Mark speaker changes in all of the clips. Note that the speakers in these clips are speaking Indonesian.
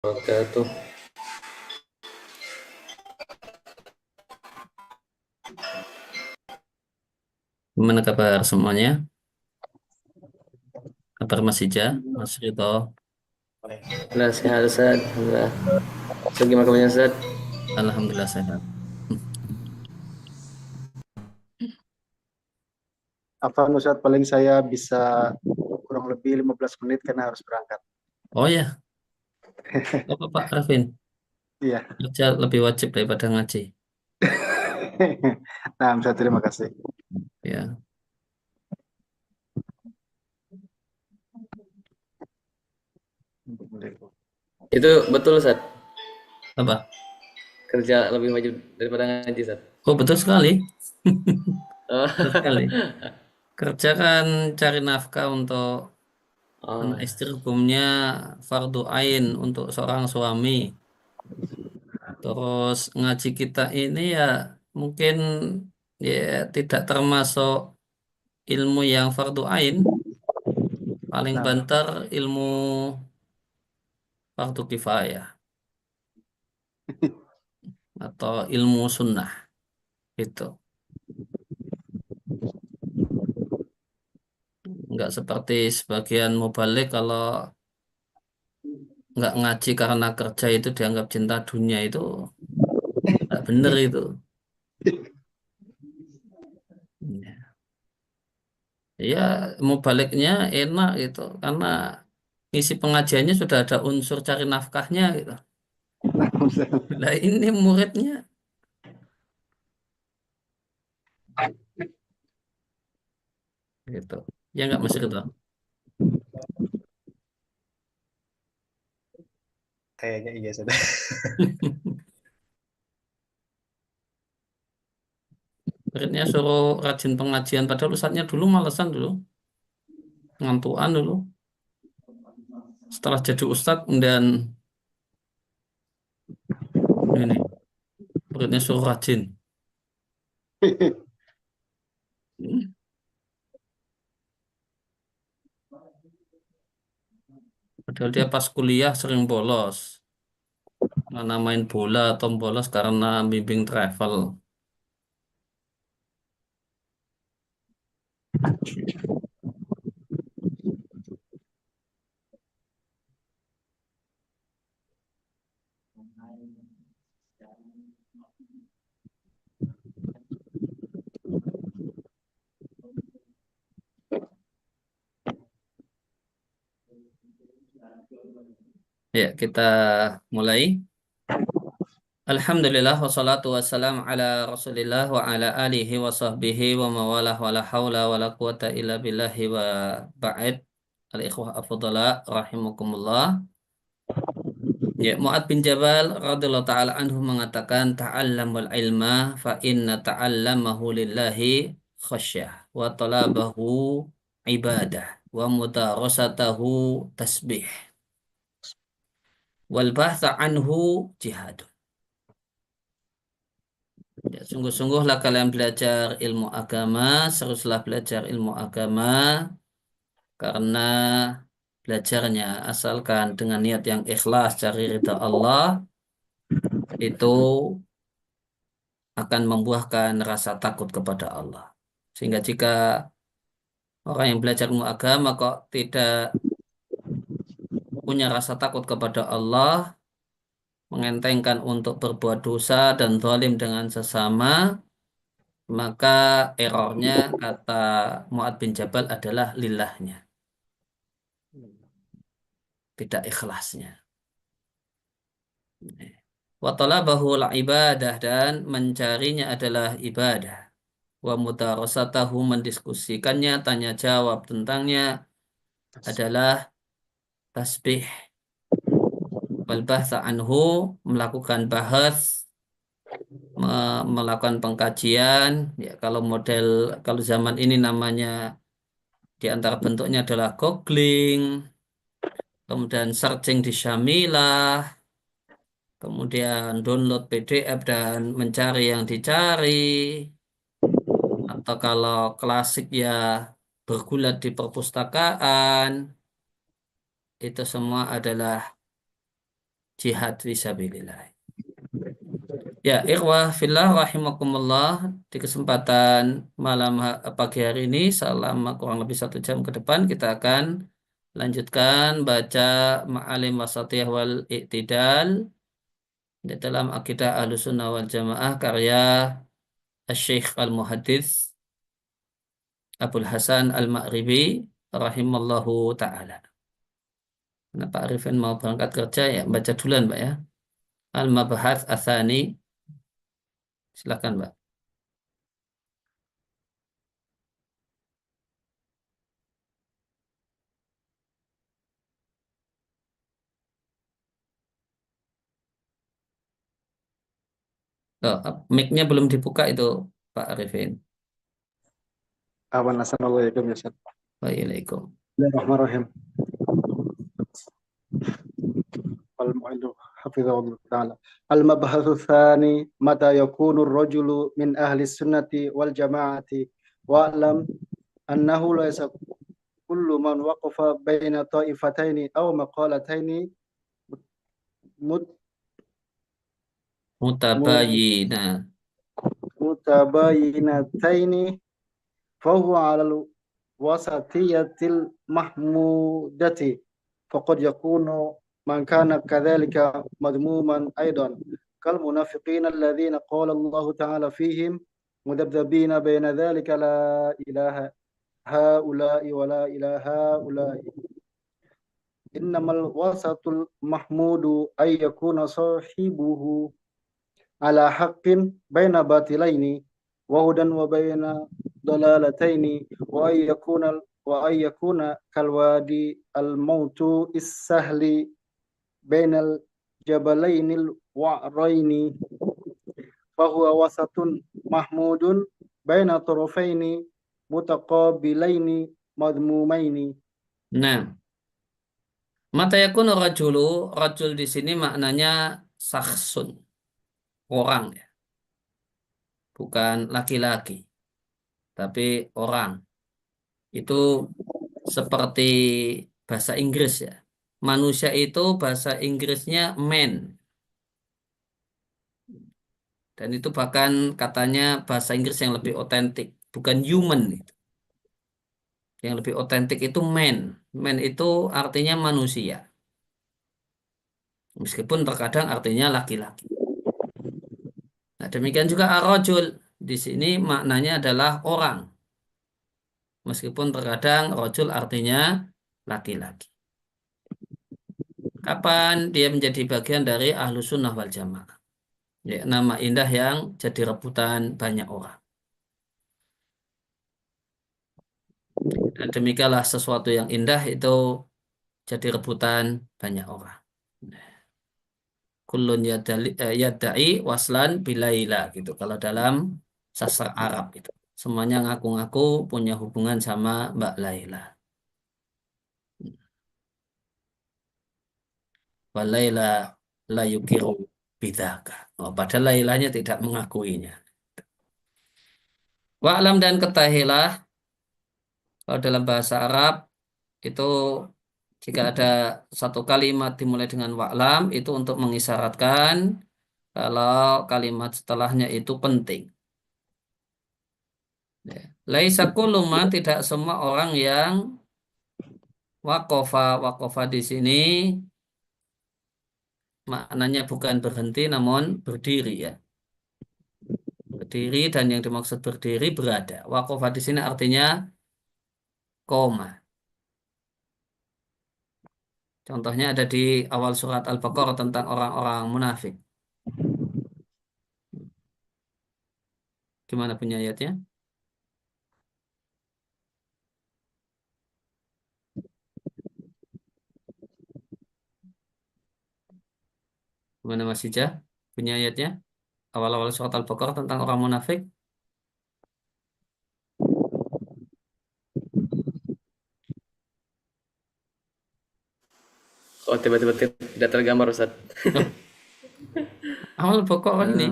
Speaker 1: Wabarakatuh.
Speaker 2: Gimana kabar semuanya? Kabar Mas Ija, Mas Rito?
Speaker 1: Alhamdulillah sehat Ustaz. Alhamdulillah. Ustaz gimana kabarnya Ustaz?
Speaker 2: Alhamdulillah sehat.
Speaker 3: Afan Ustadz, paling saya bisa kurang lebih 15 menit karena harus berangkat.
Speaker 2: Oh ya, apa Pak Arvin?
Speaker 3: Iya.
Speaker 2: Kerja lebih wajib daripada ngaji.
Speaker 3: Nah, Ustadz, terima kasih.
Speaker 2: Ya,
Speaker 1: Itu betul Ustaz.
Speaker 2: apa?
Speaker 1: Kerja lebih wajib daripada ngaji Ustaz.
Speaker 2: Oh betul sekali, betul
Speaker 1: Oh,
Speaker 2: sekali. Kerja kan cari nafkah untuk
Speaker 1: oh
Speaker 2: anak
Speaker 1: ya.
Speaker 2: istri, hukumnya fardu ain untuk seorang suami. Terus ngaji kita ini ya mungkin ya tidak termasuk ilmu yang fardu ain. Paling
Speaker 3: Nah,
Speaker 2: banter ilmu fardu kifayah atau ilmu sunnah itu. Nggak seperti sebagian mubalik kalau nggak ngaji karena kerja itu dianggap cinta dunia itu nggak bener itu. Ya, ya mubaliknya enak gitu karena isi pengajiannya sudah ada unsur cari nafkahnya gitu. Nah ini muridnya gitu. Ya nggak masih gitu.
Speaker 3: kayaknya iya sudah.
Speaker 2: Muridnya suruh rajin pengajian padahal ustadznya dulu malesan dulu, ngantuan dulu. Setelah jadi ustadz dan ini muridnya suruh rajin. Hmm. Padahal dia pas kuliah sering bolos. Karena main bola atau bolos karena bimbing travel. Ya, kita mulai. Alhamdulillah wassalatu wassalam ala Rasulillah wa ala alihi wa sahbihi wa mawalah wa la haula wa la quwata illa billahi wa ba'id. Al-ikhwah afdala rahimakumullah. Ya, Mu'ad bin Jabal radhiyallahu taala anhu mengatakan ta'allamul ilma fa inna ta'allamahu lillahi khasyah wa talabahu ibadah wa mudarasatahu tasbih wal bahtha anhu jihad. Ya, sungguh-sungguhlah kalian belajar ilmu agama, seriuslah belajar ilmu agama karena belajarnya asalkan dengan niat yang ikhlas cari ridha Allah itu akan membuahkan rasa takut kepada Allah. Sehingga jika orang yang belajar ilmu agama kok tidak punya rasa takut kepada Allah, mengentengkan untuk berbuat dosa dan zalim dengan sesama, maka errornya kata Mu'ad bin Jabal adalah lillahnya, tidak ikhlasnya. Wa talabahu ibadah dan mencarinya adalah ibadah. Wa mudarasatahu mendiskusikannya, tanya jawab tentangnya adalah tasbih. Wal bahtha anhu melakukan bahas, melakukan pengkajian. Ya, kalau zaman ini namanya di antara bentuknya adalah googling, kemudian searching di Syamilah, kemudian download PDF dan mencari yang dicari, atau kalau klasik ya bergulat di perpustakaan, itu semua adalah jihad fisabilillah. Ya, ikhwah fillah rahimakumullah, di kesempatan pagi hari ini selama kurang lebih 1 jam ke depan kita akan lanjutkan baca Ma'alim Wasatiyah wal I'tidal di dalam Akidah Ahlussunnah wal Jamaah karya Syekh Al-Muhaddits Abdul Hasan Al-Ma'ribi rahimallahu taala. Nah, Pak Arifin mau berangkat kerja ya, baca duluan Pak ya. Al-Mabahats Atsani. Silakan Pak. Oh, mic-nya belum dibuka itu Pak Arifin.
Speaker 3: Assalamualaikum ya Ustaz.
Speaker 2: Waalaikumsalam.
Speaker 3: Bismillahirrahmanirrahim. المؤلف حفظه الله تعالى. المبحث الثاني متى يكون الرجل من أهل السنة والجماعة واعلم أنه ليس كل من وقف بين طائفتين أو مقالتين
Speaker 2: Mutabayina.
Speaker 3: متباينتين فهو على الوسطية المحمودة فقد يكون من كان كذلك مذموما أيضا كالمنافقين الذين قال الله تعالى فيهم مذبذبين بين ذلك لا إله هؤلاء ولا إله هؤلاء إنما الوسط المحمود أن يكون صاحبه على حق بين باطلين وهدى وبين ضلالتين وأن يكون كالوادي الموت السهل بين الجبلين الوعرين فهو وسط محمود بين طرفين متقابلين مذمومين.
Speaker 2: Nah, mata yakunu rajulu, rajul di sini maknanya sakhsun, orang ya, bukan laki-laki, tapi orang. Itu seperti bahasa Inggris ya. Manusia itu bahasa Inggrisnya man. Dan itu bahkan katanya bahasa Inggris yang lebih otentik, bukan human. Yang lebih otentik itu man. Man itu artinya manusia. Meskipun terkadang artinya laki-laki. Nah, demikian juga ar-rajul. Di sini maknanya adalah orang. Meskipun terkadang rajul artinya laki-laki. Kapan dia menjadi bagian dari Ahlus Sunnah wal Jamaah? Ya, nama indah yang jadi rebutan banyak orang. Dan demikianlah sesuatu yang indah itu jadi rebutan banyak orang. Kullun yadda'i waslan bilaila gitu. Kalau dalam sastra Arab itu. Semuanya ngaku-ngaku punya hubungan sama Mbak Laila. Walaila la yukiru bidaka. Oh, padahal Lailanya tidak mengakuinya. Wa'lam dan ketahilah kalau dalam bahasa Arab itu jika ada satu kalimat dimulai dengan wa'lam itu untuk mengisyaratkan kalau kalimat setelahnya itu penting. Ya. Laisa kullu man, tidak semua orang yang wakofa di sini maknanya bukan berhenti namun berdiri ya. Berdiri dan yang dimaksud berdiri berada. Wakofa di sini artinya koma. Contohnya ada di awal surat Al-Baqarah tentang orang-orang munafik. Gimana punya ayatnya? Gimana Mas Hijah? Punya ayatnya? Awal-awal surat Al-Baqarah tentang orang munafik.
Speaker 1: Oh, tiba-tiba tidak tergambar Ustaz.
Speaker 2: Loh, awal Al-Baqarah ini.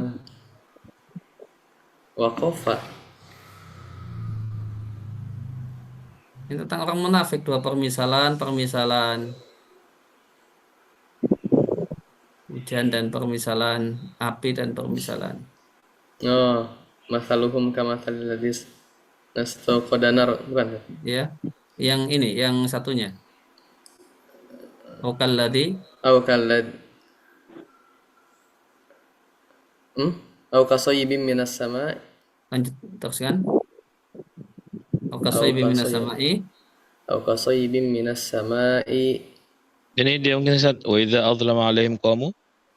Speaker 1: Waqafa.
Speaker 2: Ini tentang orang munafik, dua permisalan. hujan dan permisalan api dan permisalan.
Speaker 1: Oh, masaluhum kamathalil ladzi nastaqada nar, bukan?
Speaker 2: Ya, yang ini, yang satunya. Okalladzi,
Speaker 1: Au kallad hmm? Au kasayyibin minas sama
Speaker 2: lanjut teruskan.
Speaker 1: au
Speaker 2: Okasoibi minas
Speaker 1: kasayyib
Speaker 2: sama'i.
Speaker 1: au kasayyibin minas sama'i.
Speaker 4: Ini dia mungkin Ustaz, wa idza adlama alaihim qamu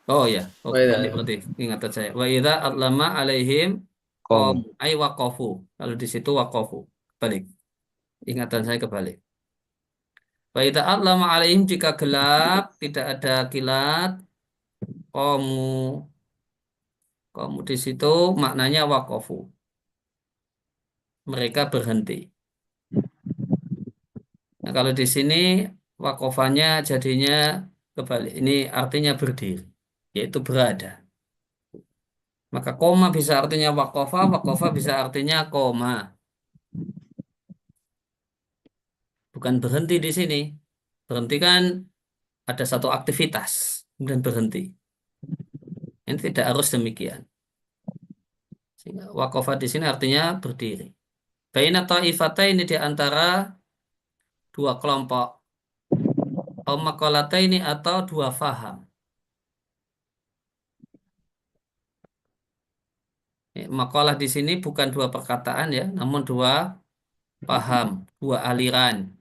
Speaker 2: Oh ya, oh
Speaker 1: Oh
Speaker 2: balik
Speaker 1: iya.
Speaker 2: berarti ingatan saya. Wa idza atlama alaihim qom
Speaker 4: qamu.
Speaker 2: ay waqafu. Kalau di situ waqafu. Balik. Ingatan saya kebalik. Wa idza atlama alaihim jika gelap, tidak ada kilat, qamu. Qamu di situ maknanya waqafu. Mereka berhenti. Nah, kalau di sini waqafannya jadinya kebalik. Ini artinya berdiri, yaitu berada. Maka koma bisa artinya wakofa, wakofa bisa artinya koma. Bukan berhenti di sini. Berhenti kan ada satu aktivitas, kemudian berhenti. Ini tidak harus demikian. Sehingga wakofa di sini artinya berdiri. Baina ta'ifata ini di antara dua kelompok. Au makolata ini atau dua faham. Makalah di sini bukan dua perkataan ya, namun dua paham, dua aliran.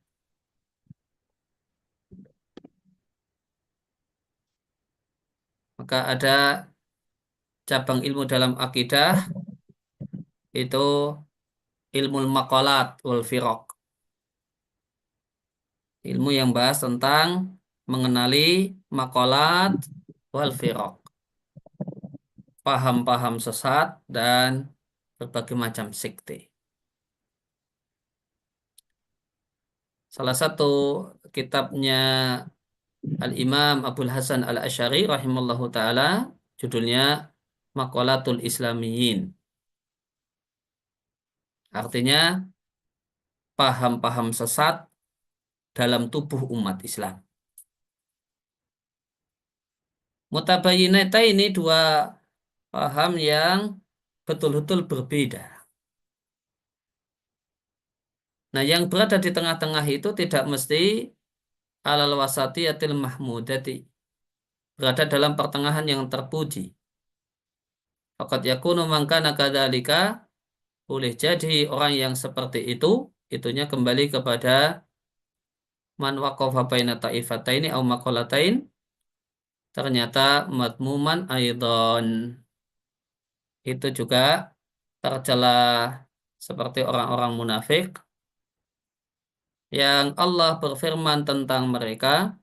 Speaker 2: Maka ada cabang ilmu dalam akidah itu ilmu maqalat wal firaq. Ilmu yang bahas tentang mengenali maqalat wal firaq. Paham-paham sesat dan berbagai macam sekte. Salah satu kitabnya Al-Imam Abdul Hasan Al-Asy'ari rahimallahu taala judulnya Maqalatul Islamiyyin. Artinya paham-paham sesat dalam tubuh umat Islam. Mutabayyinata ini dua paham yang betul-betul berbeda. Nah, yang berada di tengah-tengah itu tidak mesti alal wasatiyatil mahmudati. Berada dalam pertengahan yang terpuji. Faqad yakunu man kana kadzalika, boleh jadi orang yang seperti itu, itunya kembali kepada man waqafa baina ta'ifataini au maqalatain, ternyata madmuman aidon. Itu juga tercela seperti orang-orang munafik yang Allah berfirman tentang mereka,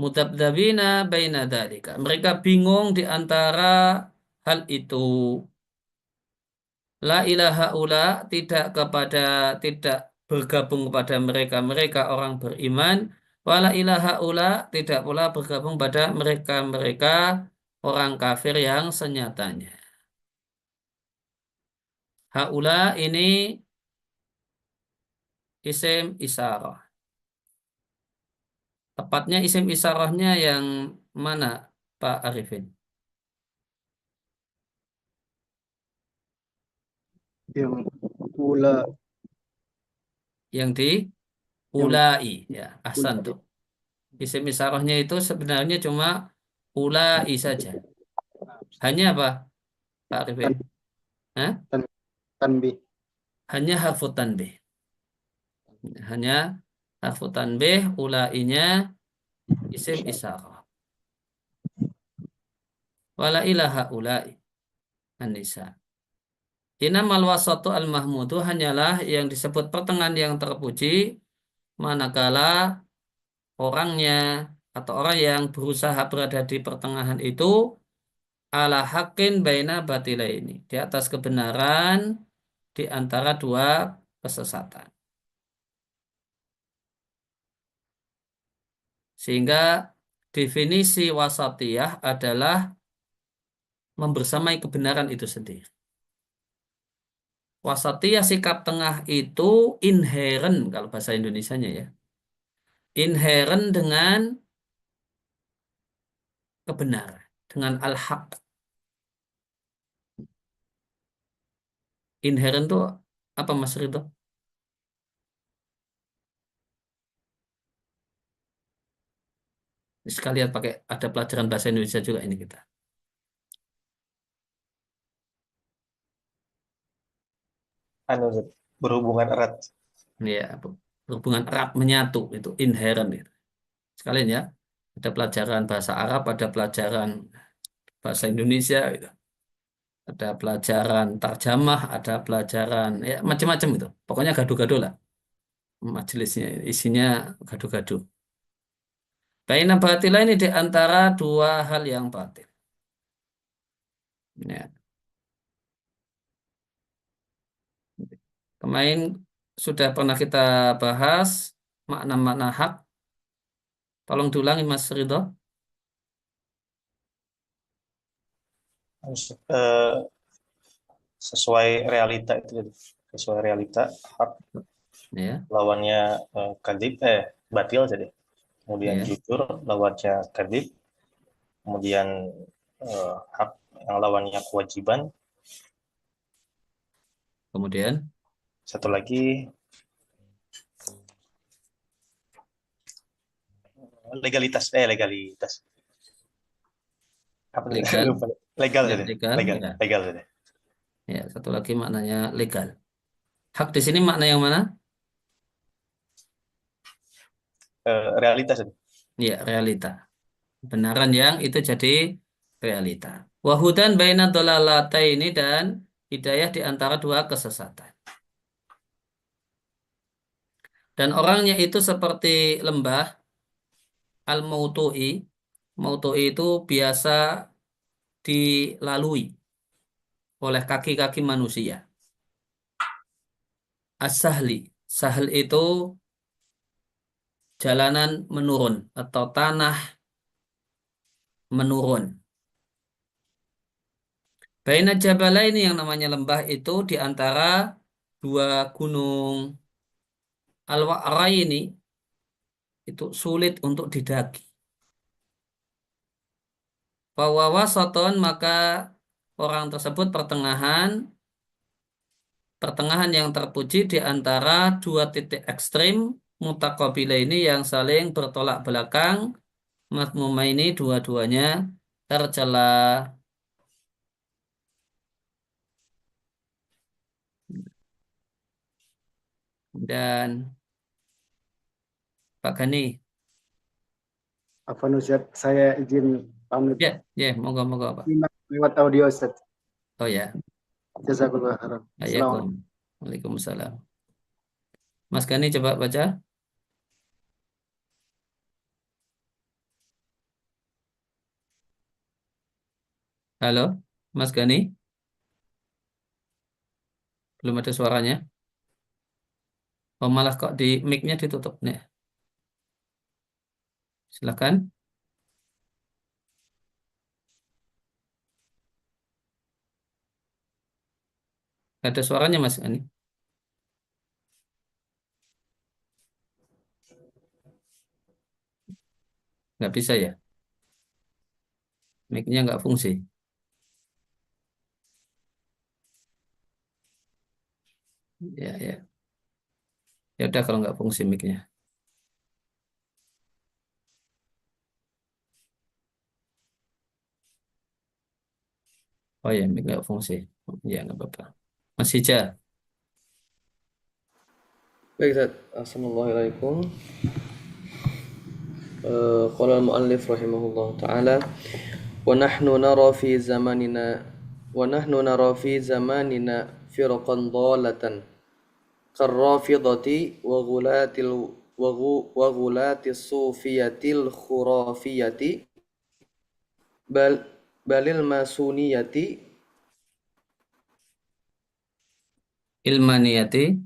Speaker 2: mudzabdzabina baina dzalika. Mereka bingung di antara hal itu. La ilaha ula, tidak bergabung kepada mereka orang beriman. Wala ilaha ula, tidak pula bergabung pada mereka orang kafir yang senyatanya. Haula ini isim isyarah. Tepatnya isim isyarahnya yang mana, Pak Arifin?
Speaker 3: Yang pula
Speaker 2: Yang di
Speaker 3: yang
Speaker 2: ulai, ya, ahsan
Speaker 3: pula
Speaker 2: tuh. Isim isyarahnya itu sebenarnya cuma ulai saja. Hanya apa, Pak Arifin?
Speaker 3: tan,
Speaker 2: Hah?
Speaker 3: tan, tanbih.
Speaker 2: Hanya harfu tanbih. Hanya harfu tanbih, ulainya isim isyarah. Wala ilaha ulai an-nisa. Inamal wasatu al-mahmudu hanyalah yang disebut pertengahan yang terpuji manakala orangnya atau orang yang berusaha berada di pertengahan itu ala haqqin baina batilaini, di atas kebenaran di antara dua kesesatan. Sehingga definisi wasatiyah adalah membersamai kebenaran itu sendiri. Wasatiyah sikap tengah itu inheren kalau bahasa Indonesianya ya. Inheren dengan kebenaran dengan al-haq. Inherent itu apa Mas Ridho? Sekalian pakai ada pelajaran bahasa Indonesia juga ini kita.
Speaker 5: Anu, berhubungan erat.
Speaker 2: Ya, berhubungan erat menyatu itu inherent itu. Sekalian ya, ada pelajaran bahasa Arab, ada pelajaran bahasa Indonesia, gitu. Ada pelajaran tarjamah, ada pelajaran ya macam-macam itu. Pokoknya gaduh-gaduh lah majelisnya, isinya gaduh-gaduh. Baina batila ini di antara dua hal yang batil. Ya. Kemarin sudah pernah kita bahas makna-makna hak. Tolong diulangi Mas Ridho.
Speaker 5: Eh, sesuai realita itu tadi. Sesuai realita, hak
Speaker 2: Ya,
Speaker 5: lawannya kadib, batil jadi. Kemudian
Speaker 2: ya.
Speaker 5: jujur lawannya kadib. Kemudian hak yang lawannya kewajiban.
Speaker 2: Kemudian
Speaker 5: Satu lagi legalitas. Apa tadi?
Speaker 2: legal,
Speaker 5: Lupa. Legal
Speaker 2: ya
Speaker 5: tadi.
Speaker 2: legal, ya.
Speaker 5: Legal tadi.
Speaker 2: Ya, satu lagi maknanya legal. Hak di sini makna yang mana?
Speaker 5: Realitas tadi.
Speaker 2: Ya, realita. Benaran yang itu jadi realita. Wahudan baina ini dan hidayah di antara dua kesesatan. Dan orangnya itu seperti lembah al-mautu'i. Mautu'i itu biasa dilalui oleh kaki-kaki manusia. As-sahli. Sahl itu jalanan menurun atau tanah menurun. Baina jabalaini yang namanya lembah itu di antara dua gunung. Al-Wa'raini itu sulit untuk didaki. Bahwa wasaton maka orang tersebut pertengahan yang terpuji di antara dua titik ekstrim mutakabila ini yang saling bertolak belakang, madmuma ini dua-duanya tercela. Dan Pak Gani,
Speaker 3: Afwan Ustaz, saya izin pamit
Speaker 2: ya, ya, moga-moga Pak.
Speaker 3: lewat audio Ustaz.
Speaker 2: Oh ya,
Speaker 3: Jazakallah khairan. Assalamualaikum.
Speaker 2: ayakum. Waalaikumsalam. Mas Gani coba baca. Halo, Mas Gani, belum ada suaranya. Oh malah kok di mic-nya ditutup nih. Silakan. Ada suaranya Mas Gani. Nggak bisa ya? Mic-nya nggak fungsi. Ya, ya. Ya udah kalau nggak fungsi mic-nya. Oh ya, mic nggak fungsi. Ya nggak apa-apa. Mas Hija.
Speaker 1: Baik, Ustaz. Assalamualaikum. Qala al-muallif rahimahullah taala wa nahnu nara fi zamanina firqan dhalatan karrafidati wa ghulatis sufiyatil khurafiyati balil masuniyati
Speaker 2: Ilmaniyati.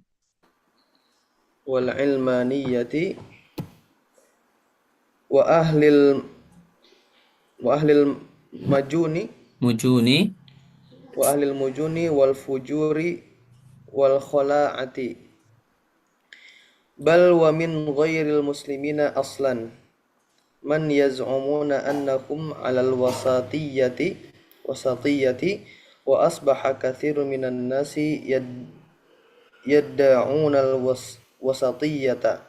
Speaker 1: wal ilmaniyati wa ahlil majuni
Speaker 2: Mujuni.
Speaker 1: wal fujuri wal khala'ati bal wa min ghairil muslimina aslan man yaz'umuna annahum 'alal wasatiyati wa asbaha katsirun minan nasi yadda'una wasatiyata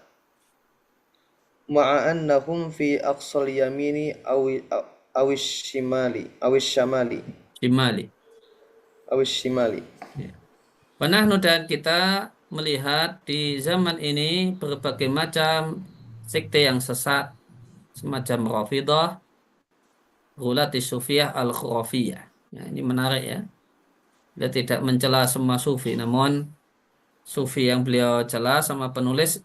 Speaker 1: ma'a annahum fi aqsal yamini awish
Speaker 2: Shimali.
Speaker 1: shimali.
Speaker 2: Ya. Wanahnu dan kita melihat di zaman ini berbagai macam sekte yang sesat semacam Rafidah, Ghulati Sufiyah, Al-Khurafiyah. Ya, ini menarik ya. Dia tidak mencela semua sufi, namun sufi yang beliau cela sama penulis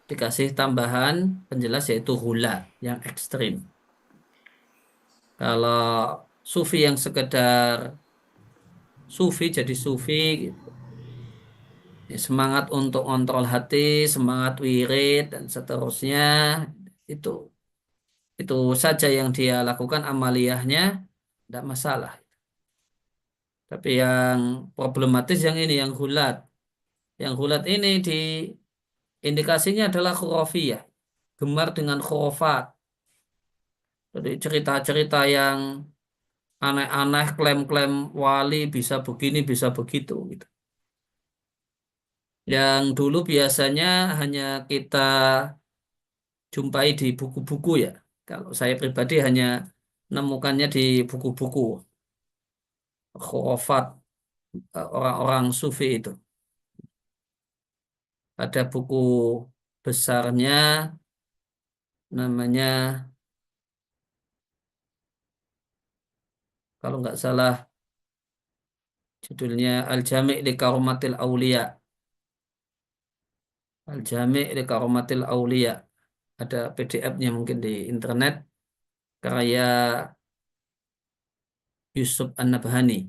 Speaker 2: dikasih tambahan penjelas yaitu ghulat yang ekstrim. Kalau sufi yang sekedar sufi jadi sufi gitu. Ya, semangat untuk kontrol hati, semangat wirid dan seterusnya itu itu saja yang dia lakukan amaliyahnya tidak masalah. Tapi yang problematis yang ini yang hulat. Yang hulat ini di indikasinya adalah khurafiyah, gemar dengan khurafat. Jadi cerita-cerita yang aneh-aneh, klaim-klaim wali bisa begini, bisa begitu gitu. Yang dulu biasanya hanya kita jumpai di buku-buku ya. Kalau saya pribadi hanya menemukannya di buku-buku khurafat orang-orang sufi itu. Ada buku besarnya namanya kalau nggak salah judulnya Al-Jami' li Karomatil Aulia. Al-Jami' li Karomatil Aulia. Ada PDF-nya mungkin di internet karya Yusuf An-Nabhani.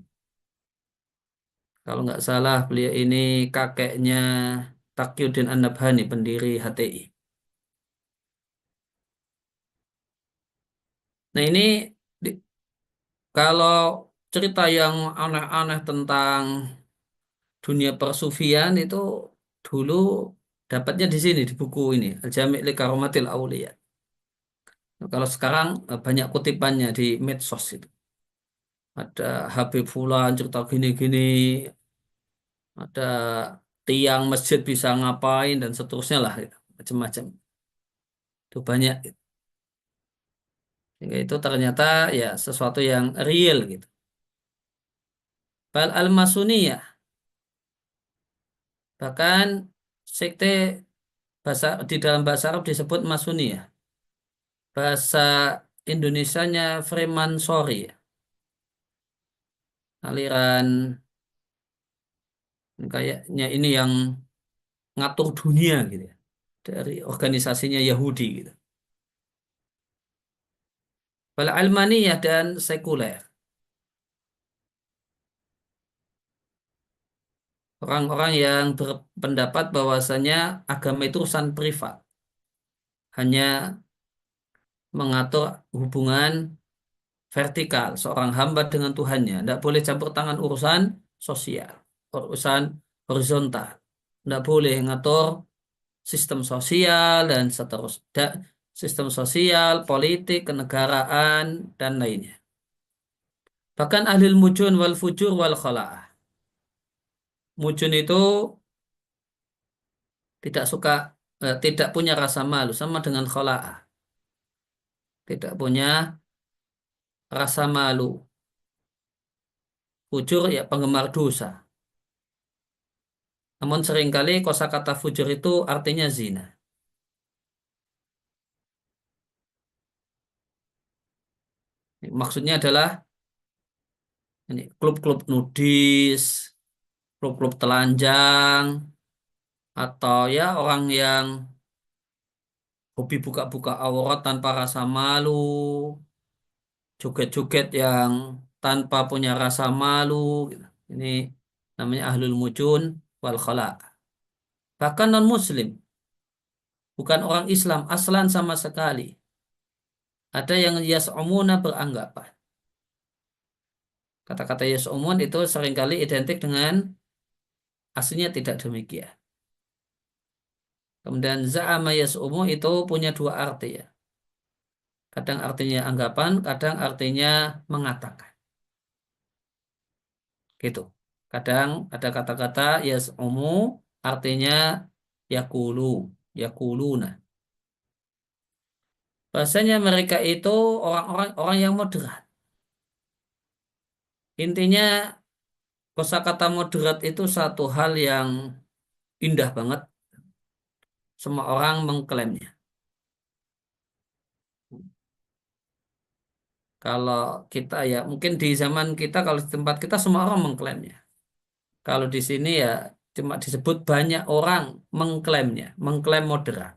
Speaker 2: Kalau nggak salah beliau ini kakeknya Taqiyuddin An-Nabhani, pendiri HTI. Nah ini di- kalau cerita yang aneh-aneh tentang dunia persufian itu dulu dapatnya di sini di buku ini Al-Jami' li Karomatil Aulia. Nah, kalau sekarang banyak kutipannya di medsos itu. Ada Habib Fulan cerita gini-gini, ada tiang masjid bisa ngapain dan seterusnya lah gitu. Macam-macam. Itu banyak gitu. Sehingga itu ternyata ya sesuatu yang real gitu. Bal al-Masuniyah bahkan sekte bahasa di dalam bahasa Arab disebut Masuniyah. Bahasa Indonesianya Freemansori, aliran kayaknya ini yang ngatur dunia gitu ya, dari organisasinya Yahudi gitu. Wal almaniyah dan sekuler. Orang-orang yang berpendapat bahwasanya agama itu urusan privat. Hanya mengatur hubungan vertikal seorang hamba dengan Tuhannya. Tidak boleh campur tangan urusan sosial, urusan horizontal. Tidak boleh ngatur sistem sosial dan seterusnya. Sistem sosial, politik, kenegaraan, dan lainnya. Bahkan ahli mujun wal fujur wal khala'ah. Mujun itu tidak suka, tidak punya rasa malu sama dengan khala'ah. Tidak punya rasa malu. Fujur ya penggemar dosa. Namun seringkali kosakata fujur itu artinya zina. Maksudnya adalah ini klub-klub nudis, klub-klub telanjang, atau ya orang yang hobi buka-buka aurat tanpa rasa malu, joget-joget yang tanpa punya rasa malu. Gitu. Ini namanya ahlul mujun wal khala. Bahkan non-muslim, bukan orang Islam, aslan sama sekali. Ada yang yas'umuna beranggapan. Kata-kata yas'umun itu seringkali identik dengan aslinya tidak demikian. Kemudian za'ama yas'umu itu punya dua arti ya. Kadang artinya anggapan, kadang artinya mengatakan. Gitu. Kadang ada kata-kata yas'umu artinya yakulu, yakuluna. Bahasanya mereka itu orang yang moderat. Intinya kosakata moderat itu satu hal yang indah banget. Semua orang mengklaimnya. Kalau kita ya mungkin di zaman kita kalau di tempat kita semua orang mengklaimnya. Kalau di sini ya cuma disebut banyak orang mengklaimnya, mengklaim moderat.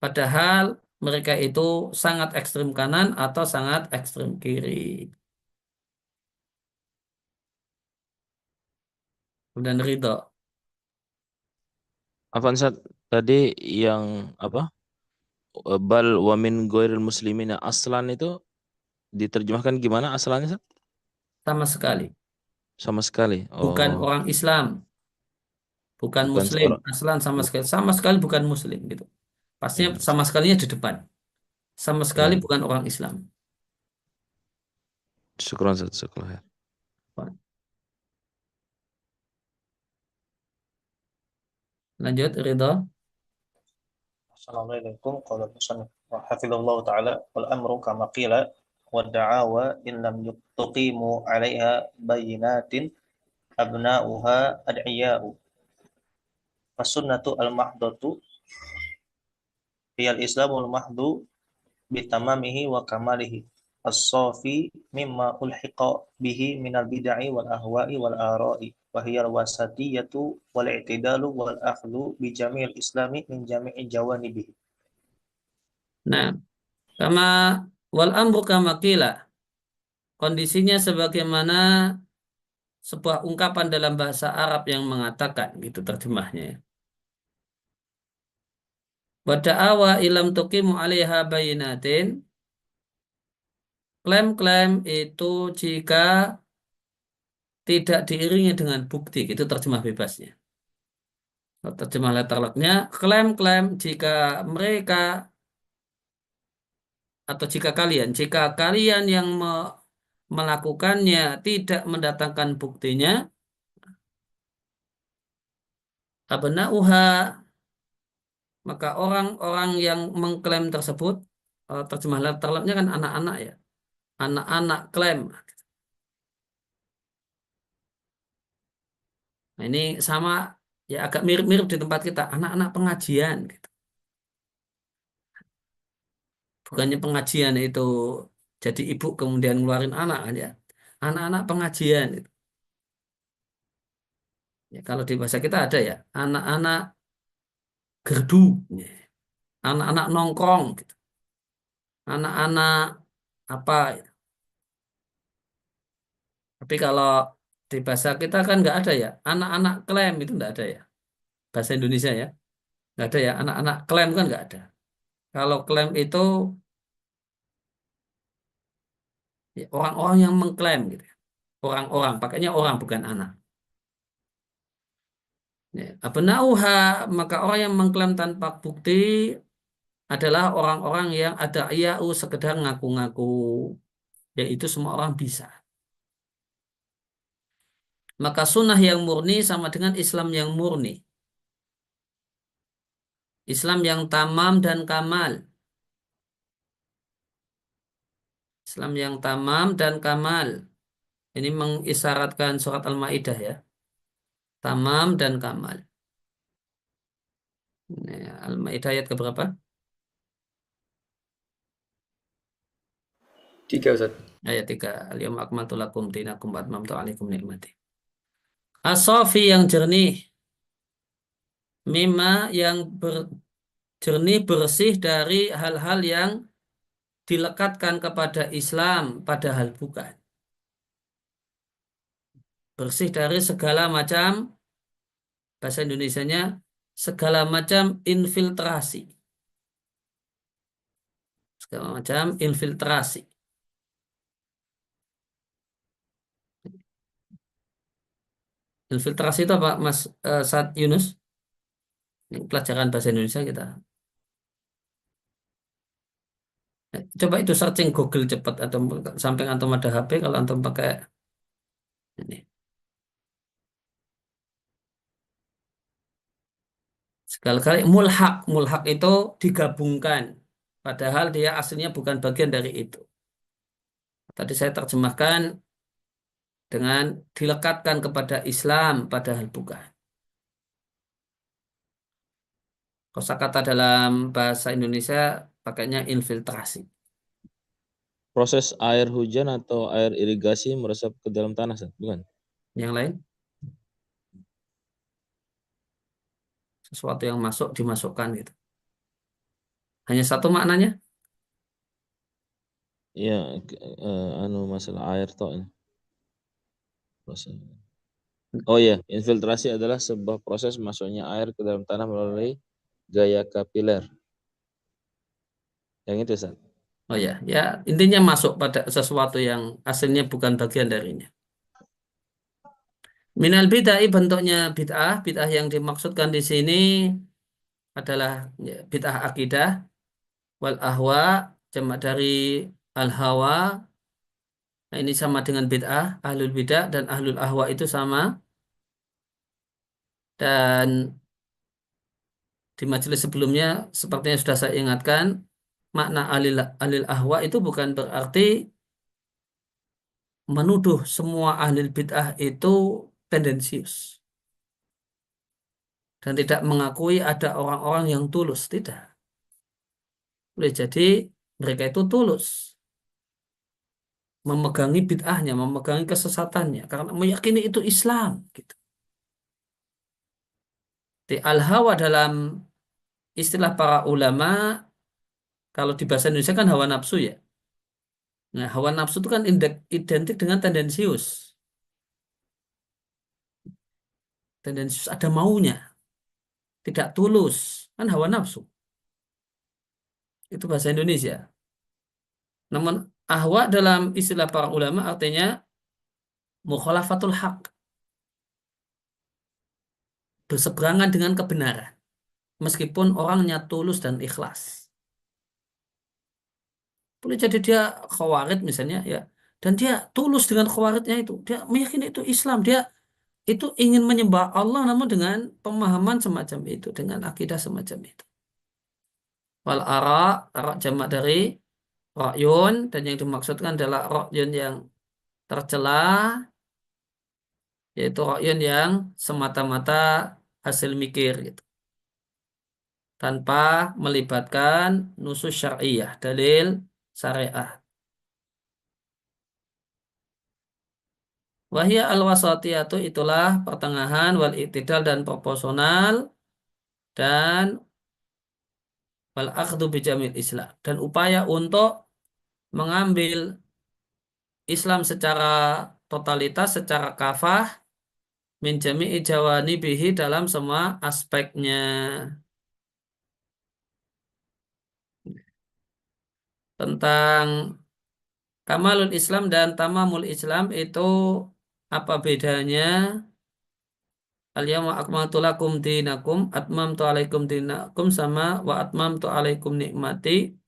Speaker 2: Padahal mereka itu sangat ekstrem kanan atau sangat ekstrem kiri. Kemudian ridho.
Speaker 4: Apa Ustaz? Tadi yang apa? Bal wa min ghairil muslimina aslan itu diterjemahkan gimana aslannya Ustaz?
Speaker 2: Sama sekali.
Speaker 4: Sama sekali.
Speaker 2: Bukan
Speaker 4: Oh,
Speaker 2: orang Islam, bukan
Speaker 4: bukan
Speaker 2: Muslim.
Speaker 4: seorang.
Speaker 2: Aslan sama sekali bukan Muslim gitu. Pastinya
Speaker 4: Iya,
Speaker 2: sama sekalinya di depan. Sama sekali
Speaker 4: iya.
Speaker 2: bukan orang Islam.
Speaker 4: Syukran Ustaz, syukran.
Speaker 2: Lanjut, ridho.
Speaker 5: Assalamualaikum qala musannif wa hafizallahu taala wal amru kama qila wa da'awa in lam tuqimu 'alaiha bayyinatin abna'uha ad'iya'u fasunnatu al mahdatu hiyal islamul mahdu bitamamihi wa kamalihi as-safi mimma ulhiqa bihi minal bid'ah wal ahwa'i wal ara'i wa hiyal wasatiyatu wal i'tidalu wal akhdhu bi jami'il islami min jami'i jawanibihi.
Speaker 2: Nah, kama wal amru kama qila. Kondisinya sebagaimana sebuah ungkapan dalam bahasa Arab yang mengatakan gitu terjemahnya ya. Wa da'awa ilam tuqimu 'alaiha bayinatin. Klaim-klaim itu jika tidak diiringi dengan bukti, itu terjemah bebasnya. Terjemah letterlocknya, klaim-klaim jika mereka atau jika kalian yang melakukannya tidak mendatangkan buktinya, abna'uha maka orang-orang yang mengklaim tersebut, terjemah letterlocknya kan anak-anak ya, anak-anak klaim. Nah, ini sama ya agak mirip-mirip di tempat kita, anak-anak pengajian gitu. Bukannya pengajian itu jadi ibu kemudian ngeluarin anak kan ya. Anak-anak pengajian gitu. Ya, kalau di bahasa kita ada ya, anak-anak gerdu, ya. Anak-anak nongkrong gitu. Anak-anak apa gitu. Tapi kalau di bahasa kita kan nggak ada ya, anak-anak klaim itu nggak ada ya. Bahasa Indonesia ya, nggak ada ya, anak-anak klaim kan nggak ada. Kalau klaim itu ya, orang-orang yang mengklaim gitu ya. Orang-orang, pakainya orang bukan anak. Ya, abnauha maka orang yang mengklaim tanpa bukti adalah orang-orang yang ada IAU sekedar ngaku-ngaku, yaitu semua orang bisa. Maka sunnah yang murni sama dengan Islam yang murni. Islam yang tamam dan kamal. Islam yang tamam dan kamal. Ini mengisyaratkan surat Al-Maidah ya. Tamam dan kamal. Ini Al-Maidah ayat keberapa?
Speaker 1: 3 Ustaz.
Speaker 2: Ayat 3. Al-yawma akmaltu lakum dinakum wa atmamtu alaikum ni'mati. As-safi yang jernih. Mima yang jernih bersih dari hal-hal yang dilekatkan kepada Islam padahal bukan. Bersih dari segala macam, bahasa Indonesianya, segala macam infiltrasi. Segala macam infiltrasi. Infiltrasi itu apa, Mas Saad Yunus? Ini pelajaran bahasa Indonesia kita. Coba itu searching Google cepat atau samping antum ada HP kalau antum pakai ini. Sekali-kali mulhak itu digabungkan. Padahal dia aslinya bukan bagian dari itu. Tadi saya terjemahkan dengan dilekatkan kepada Islam, padahal bukan. Kosakata dalam bahasa Indonesia pakainya infiltrasi.
Speaker 4: Proses air hujan atau air irigasi meresap ke dalam tanah, Ustaz? Bukan?
Speaker 2: Yang lain, sesuatu yang masuk dimasukkan gitu. Hanya satu maknanya.
Speaker 4: Iya, anu masalah air toh. Proses. Oh iya, infiltrasi adalah sebuah proses masuknya air ke dalam tanah melalui gaya kapiler. Yang itu, Ustaz.
Speaker 2: Oh ya, ya intinya masuk pada sesuatu yang aslinya bukan bagian darinya. Minal bid'ah bentuknya bid'ah, bid'ah yang dimaksudkan di sini adalah ya, bid'ah akidah wal ahwa jamak dari al hawa. Nah, ini sama dengan bid'ah, ahlul bid'ah dan ahlul ahwa itu sama. Dan di majelis sebelumnya sepertinya sudah saya ingatkan, makna alil ahwa itu bukan berarti menuduh semua ahli bid'ah itu tendensius dan tidak mengakui ada orang-orang yang tulus. Tidak. Boleh jadi mereka itu tulus memegangi bid'ahnya, memegangi kesesatannya karena meyakini itu Islam. Gitu. Di al-hawa dalam istilah para ulama, kalau di bahasa Indonesia kan hawa nafsu ya. Nah, hawa nafsu itu kan identik dengan tendensius. Tendensius ada maunya, tidak tulus. Kan hawa nafsu. Itu bahasa Indonesia. Namun ahwa dalam istilah para ulama artinya mukhalafatul haq, berseberangan dengan kebenaran. Meskipun orangnya tulus dan ikhlas. Boleh jadi dia khawarid misalnya ya. Dan dia tulus dengan khawaridnya itu. Dia meyakini itu Islam. Dia itu ingin menyembah Allah namun dengan pemahaman semacam itu. Dengan akidah semacam itu. Wal ara jamak dari ra'yun. Dan yang dimaksudkan adalah ra'yun yang tercela, yaitu ra'yun yang semata-mata hasil mikir gitu. Tanpa melibatkan nusus syariah, dalil syariah. Wahya al-wasatiyatu itulah pertengahan wal i'tidal dan proporsional dan wal akhdhu bijamil Islam dan upaya untuk mengambil Islam secara totalitas, secara kafah min jami'i jawanibihi dalam semua aspeknya. Tentang kamalul Islam dan tamamul Islam itu apa bedanya? Al-yawma akmaltu lakum dinakum atmamtu alaikum dinakum sama wa atmamtu alaikum nikmati.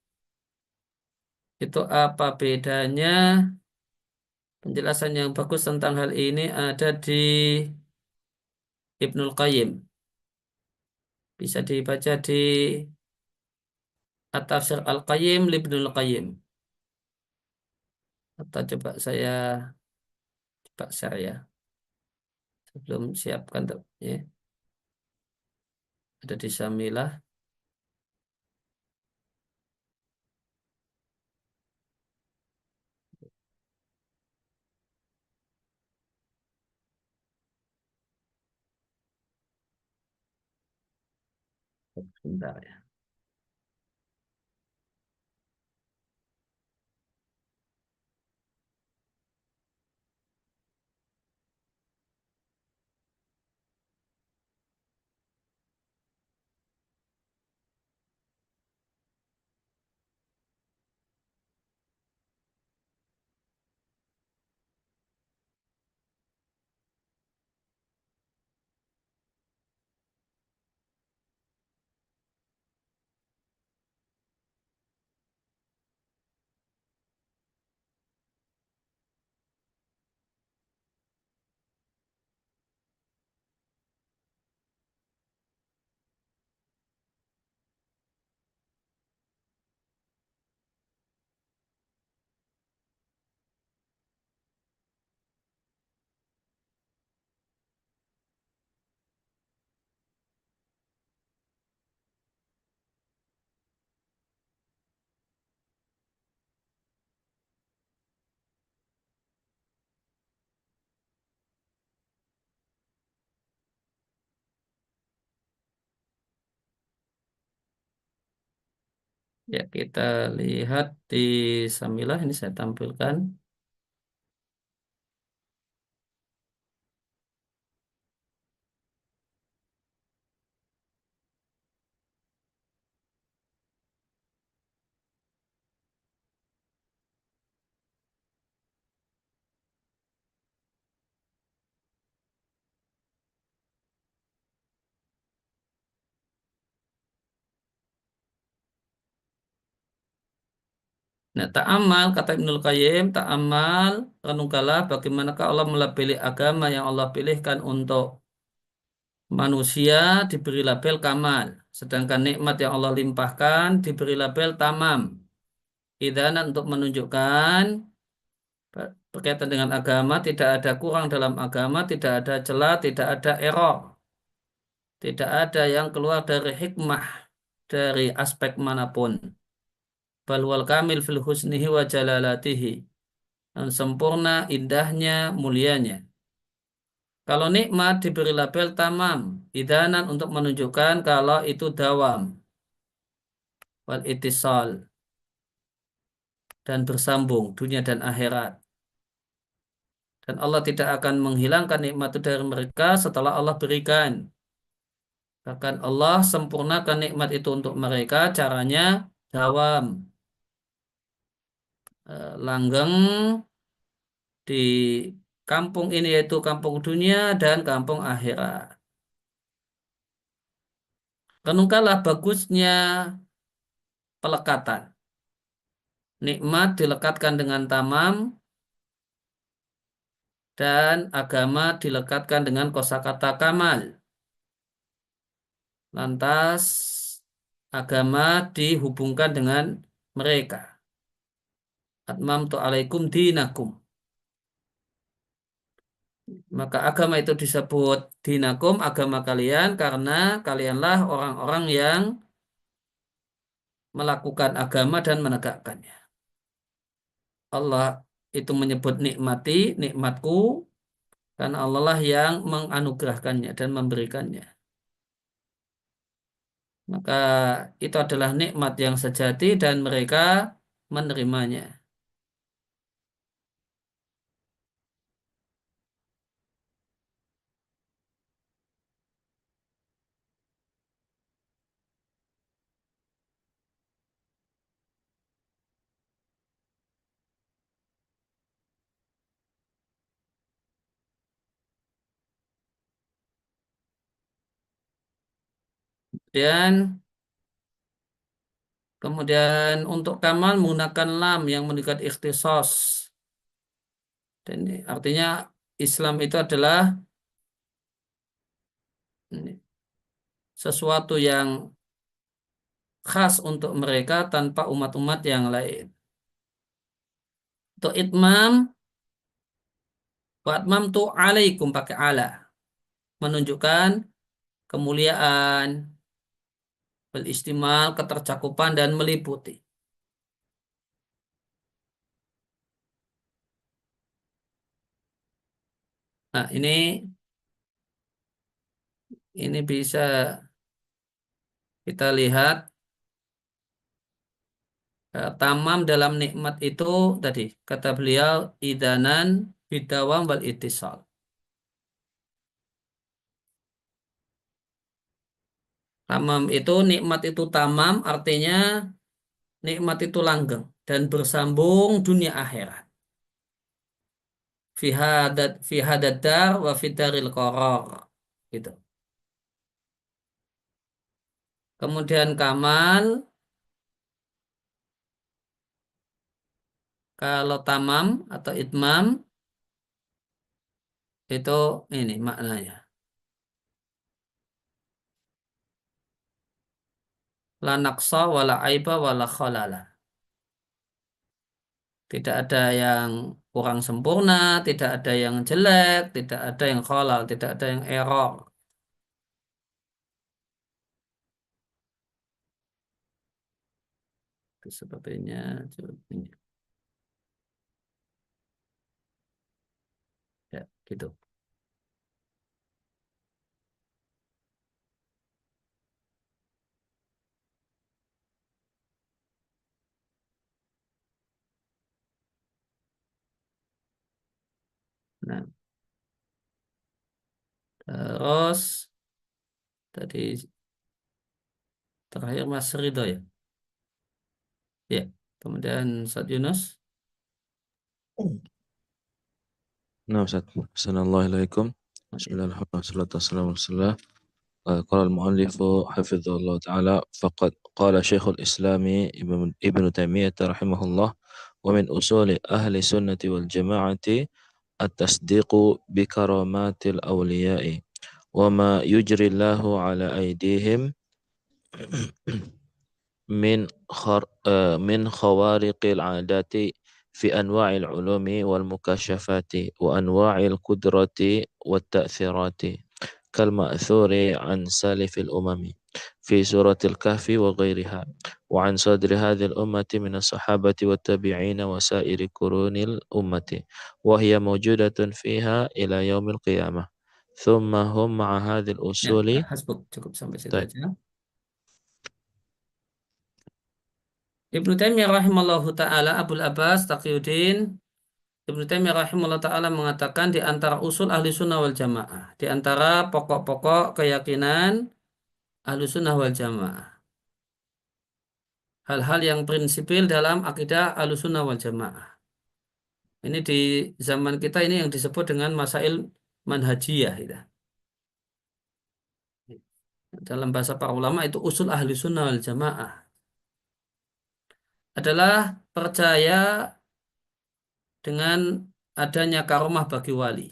Speaker 2: Itu apa bedanya? Penjelasan yang bagus tentang hal ini ada di Ibnul Qayyim. Bisa dibaca di At-Tafsir Al-Qayyim li Ibnul Qayyim. Atau coba saya sebelum siapkan ya. Ada di Samilah. Sebentar ya. Ya, kita lihat di Samilah ini saya tampilkan. Nah, ta'amal, kata Ibnul Qayyim, ta'amal, renungkanlah bagaimanakah Allah melabeli agama yang Allah pilihkan untuk manusia diberi label kamal. Sedangkan nikmat yang Allah limpahkan diberi label tamam. Idanan untuk menunjukkan berkaitan dengan agama, tidak ada kurang dalam agama, tidak ada celah, tidak ada error. Tidak ada yang keluar dari hikmah dari aspek manapun. Bal wal kamil fil husnihi wa jalalatihi. Dan sempurna, indahnya, mulianya. Kalau nikmat diberi label tamam, idanan untuk menunjukkan kalau itu dawam, wal itisal, dan bersambung dunia dan akhirat. Dan Allah tidak akan menghilangkan nikmat itu dari mereka setelah Allah berikan. Bahkan Allah sempurnakan nikmat itu untuk mereka, caranya dawam, langgeng di kampung ini yaitu kampung dunia dan kampung akhirat. Renungkanlah bagusnya pelekatan. Nikmat dilekatkan dengan tamam dan agama dilekatkan dengan kosakata kamal. Lantas agama dihubungkan dengan mereka. Atmamtu alaikum dinakum. Maka agama itu disebut dinakum, agama kalian, karena kalianlah orang-orang yang melakukan agama dan menegakkannya. Allah itu menyebut nikmati, nikmatku, karena Allah lah yang menganugerahkannya dan memberikannya. Maka itu adalah nikmat yang sejati dan mereka menerimanya. Dan kemudian untuk kamal menggunakan lam yang mendekat ikhtisos. Dan artinya Islam itu adalah sesuatu yang khas untuk mereka tanpa umat-umat yang lain. Untuk itmam, wa atmam tu alaikum pakai ala. Menunjukkan kemuliaan, beristimal, ketercakupan, dan meliputi. Nah, ini bisa kita lihat tamam dalam nikmat itu tadi kata beliau idanan bidawam wal itisal. Tamam itu nikmat itu tamam artinya nikmat itu langgeng dan bersambung dunia akhirat. Fi hadad dar wa fidaril qarar gitu. Kemudian kamal kalau tamam atau itmam itu ini maknanya. La naqsa wala aiba wala khalala. Tidak ada yang kurang sempurna, tidak ada yang jelek, tidak ada yang khalal, tidak ada yang error. Itu sebabnya ini. Ya, gitu. Nah, terus tadi terakhir Mas Ridho ya. Ya. Kemudian Ustaz Yunus.
Speaker 4: Nah, Ustaz. Assalamualaikum. Bismillahirrahmanirrahim. Wassalatu wassalamu ala Rasulillah. قال المؤلف حفظه الله تعالى فقد قال شيخ الإسلام ابن تيمية رحمه الله ومن أصول أهل السنة والجماعة التصديق بكرامات الأولياء وما يجري الله على أيديهم من خوارق العادات في أنواع العلوم والمكاشفات وأنواع القدرة والتأثيرات كالمأثور عن سالف الأمم في سورة الكهف وغيرها وعن صدر هذه الأمة من الصحابة والتابعين وسائر قرون الأمة وهي موجودة فيها إلى يوم القيامة ثم هم مع هذه
Speaker 2: Ya,
Speaker 4: الأصول.
Speaker 2: hasbuk, cukup sampai situ
Speaker 4: طيب.
Speaker 2: aja. Ibnu Taimiyah rahimallahu taala Abul Abbas Taqiyuddin Ibnu Taimiyah rahimahullah taala mengatakan di antara usul ahli sunnah wal jamaah, di antara pokok-pokok keyakinan ahli sunnah wal jamaah, hal-hal yang prinsipil dalam akidah ahli sunnah wal jamaah. Ini di zaman kita ini yang disebut dengan masail manhajiyah. Gitu. Dalam bahasa para ulama itu usul ahli sunnah wal jamaah adalah percaya dengan adanya karomah bagi wali,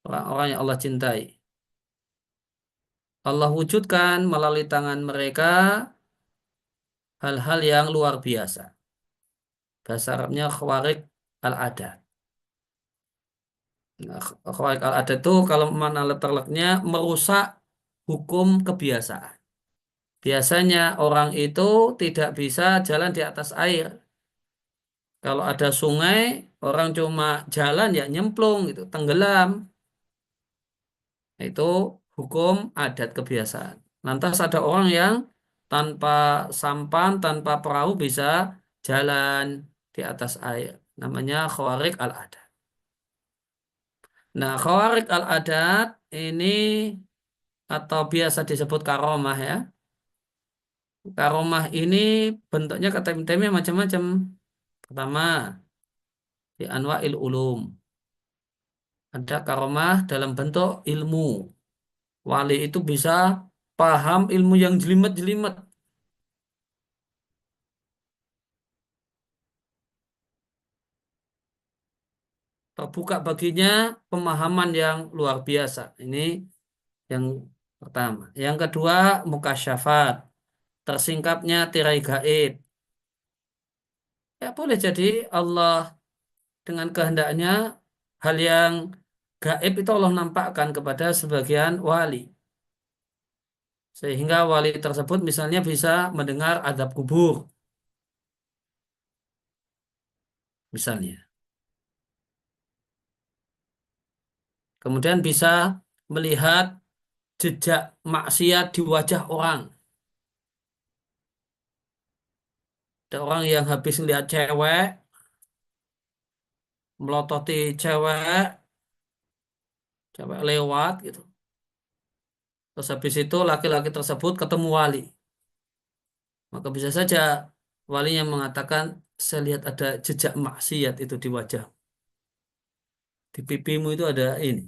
Speaker 2: orang-orang yang Allah cintai. Allah wujudkan melalui tangan mereka hal-hal yang luar biasa. Bahasa Arabnya khawarik al-adat. Nah, khawarik al-adat itu kalau mana terleknya merusak hukum kebiasaan. Biasanya orang itu tidak bisa jalan di atas air. Kalau ada sungai, orang cuma jalan ya nyemplung gitu, tenggelam. Itu hukum adat kebiasaan. Lantas ada orang yang tanpa sampan, tanpa perahu bisa jalan di atas air. Namanya khawarik al-adat. Nah, khawarik al-adat ini atau biasa disebut karomah ya. Karomah ini bentuknya kata Ibnu Taimiyah macam-macam. Pertama, di anwa'il ulum. Ada karomah dalam bentuk ilmu. Wali itu bisa paham ilmu yang jelimet-jelimet. Terbuka baginya pemahaman yang luar biasa. Ini yang pertama. Yang kedua, mukasyafat. Tersingkapnya tirai gaib. Ya boleh jadi Allah dengan kehendaknya hal yang gaib itu Allah nampakkan kepada sebagian wali. Sehingga wali tersebut misalnya bisa mendengar azab kubur. Misalnya. Kemudian bisa melihat jejak maksiat di wajah orang. Ada orang yang habis melihat cewek, melototi cewek, cewek lewat gitu. Terus habis itu laki-laki tersebut ketemu wali. Maka bisa saja walinya mengatakan, saya lihat ada jejak maksiat itu di wajah. Di pipimu itu ada ini.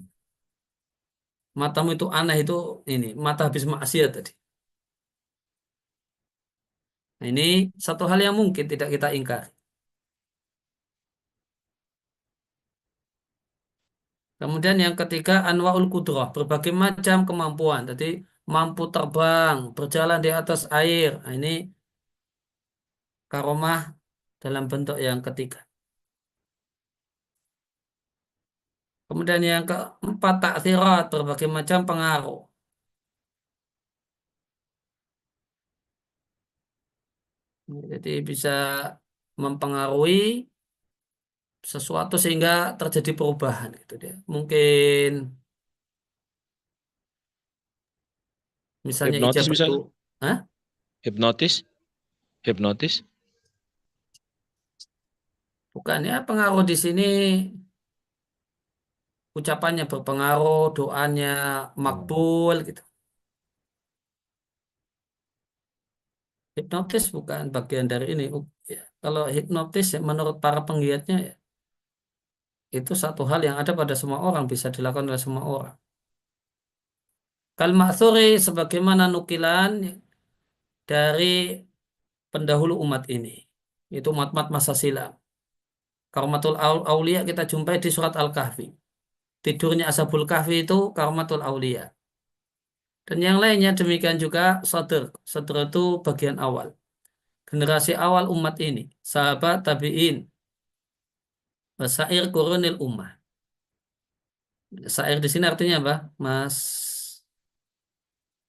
Speaker 2: Matamu itu aneh itu ini. Mata habis maksiat tadi. Nah, ini satu hal yang mungkin tidak kita ingkari. Kemudian yang ketiga anwaul kudrah, berbagai macam kemampuan. Jadi mampu terbang, berjalan di atas air. Nah, ini karomah dalam bentuk yang ketiga. Kemudian yang keempat ta'thirat, berbagai macam pengaruh. Jadi bisa mempengaruhi sesuatu sehingga terjadi perubahan gitu dia. Mungkin misalnya
Speaker 4: Hipnotis
Speaker 2: ijabah itu,
Speaker 4: misalnya?
Speaker 2: hah?
Speaker 4: Hipnotis?
Speaker 2: Bukan ya pengaruh di sini ucapannya berpengaruh, doanya makbul gitu. Hipnotis bukan bagian dari ini. Ya, kalau hipnotis ya, menurut para penggiatnya ya, itu satu hal yang ada pada semua orang, bisa dilakukan oleh semua orang. Kal ma'thuri sebagaimana nukilan ya, dari pendahulu umat ini. Itu umat-umat masa silam. Karomatul Aulia kita jumpai di surat Al-Kahfi. Tidurnya Ashabul Kahfi itu Karomatul Aulia. Dan yang lainnya demikian juga Sadr. Sadr itu bagian awal. Generasi awal umat ini. Sahabat tabi'in. Wasair kurunil ummah. Sair di sini artinya apa, Mas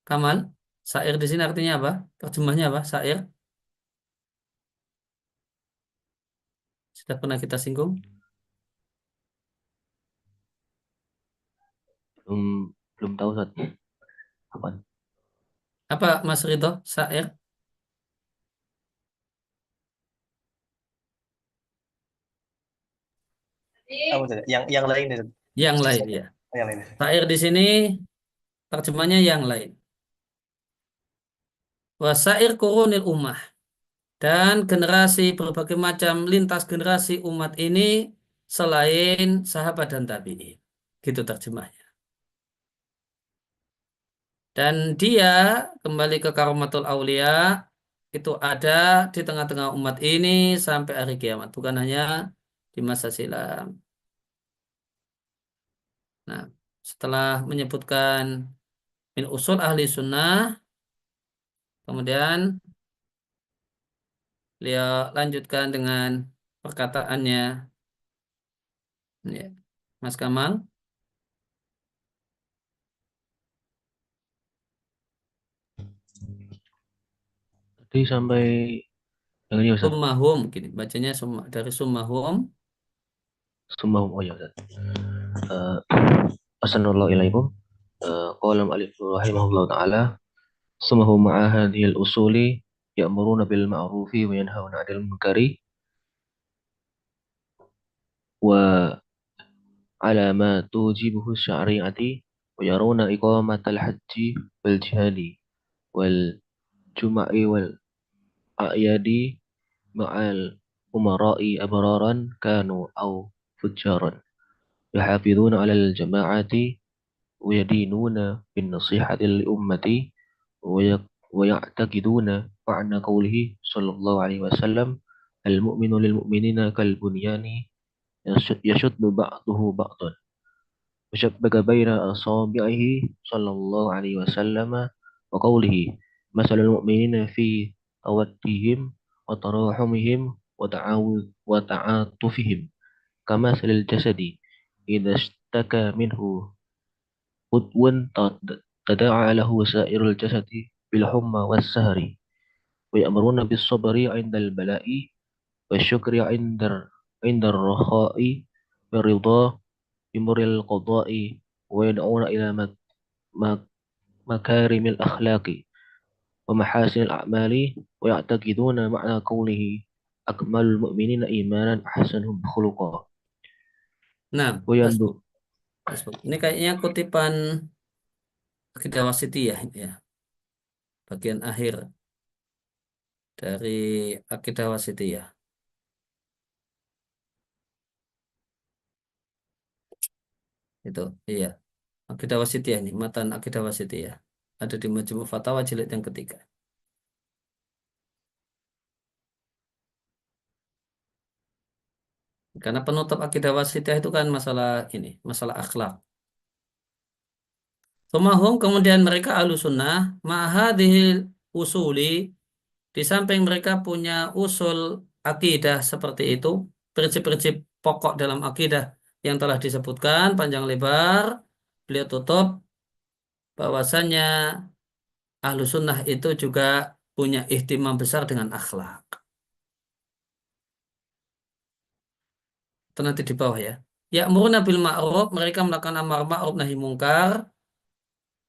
Speaker 2: Kamal? Sair di sini artinya apa? Terjemahnya apa? Sair sudah pernah kita singgung.
Speaker 6: Belum belum tahu Ustaz. Apa?
Speaker 2: Apa Mas Ridho? Sair
Speaker 5: Apa Ustaz? Yang lain Ustaz.
Speaker 2: yang lain ya.
Speaker 5: Yang lain.
Speaker 2: Sair di sini terjemahnya yang lain. Wasair kurunil ummah. Dan generasi berbagai macam lintas generasi umat ini selain sahabat dan tabi'in. Gitu terjemahnya. Dan dia kembali ke Karomatul Aulia itu ada di tengah-tengah umat ini sampai hari kiamat. Bukan hanya di masa silam. Nah, setelah menyebutkan min usul ahli sunnah, kemudian beliau lanjutkan dengan perkataannya. Ya. Mas Kamal.
Speaker 6: Tadi sampai yang ini Ustaz.
Speaker 2: Summahum, gini bacanya summa dari summahum.
Speaker 6: Sumbang oh ya Ustaz. Assalamualaikum ilaikum. Qala al-alif rahimahullah taala sumahu ma'a hadhil usuli ya'muruna bil ma'rufi wa yanhauna 'anil munkari wa 'ala ma tujibuhu syari'ati wa yaruna iqamatal hajji wal jihadi wal juma'i wal a'yadi ma'al umara'i abraran kanu au fujjaran yuhafidhuna 'alal jama'ati wa yadinuna bin nasihati lil ummati ويعتقدون معنى قوله صلى الله عليه وسلم المؤمن للمؤمنين كالبنيان يشد بعضه بعضا وشبك بين أصابعه صلى الله عليه وسلم وقوله مثل المؤمنين في تودهم وتراحمهم وتعاطفهم كمثل الجسد إذا اشتكى منه عضو تداعى له سائر الجسد بالحمى والسهر ويأمرون بالصبر عند البلاء والشكر عند الرخاء والرضا بمر القضاء ويدعون إلى مكارم الأخلاق ومحاسن الأعمال ويعتقدون معنى قوله أكمل المؤمنين إيمانا أحسنهم خلقا
Speaker 2: Nah,
Speaker 6: وينظر
Speaker 2: ini kayaknya kutipan Aqidah Wasithiyah ya. Bagian akhir dari Aqidah Wasithiyah. Itu, iya. Aqidah Wasithiyah nih, matan Aqidah Wasithiyah. Ada di Majmu' Fatawa jilid yang ketiga. Karena penutup Aqidah Wasithiyah itu kan masalah ini, masalah akhlak. Sumahum kemudian mereka ahlu sunnah ma'hadihil usuli di samping mereka punya usul akidah seperti itu, prinsip-prinsip pokok dalam akidah yang telah disebutkan panjang lebar, beliau tutup bahwasannya ahlu sunnah itu juga punya ihtimam besar dengan akhlak. Itu nanti di bawah ya. Ya'muruna bil ma'ruf, mereka melakukan amar ma'ruf nahi mungkar,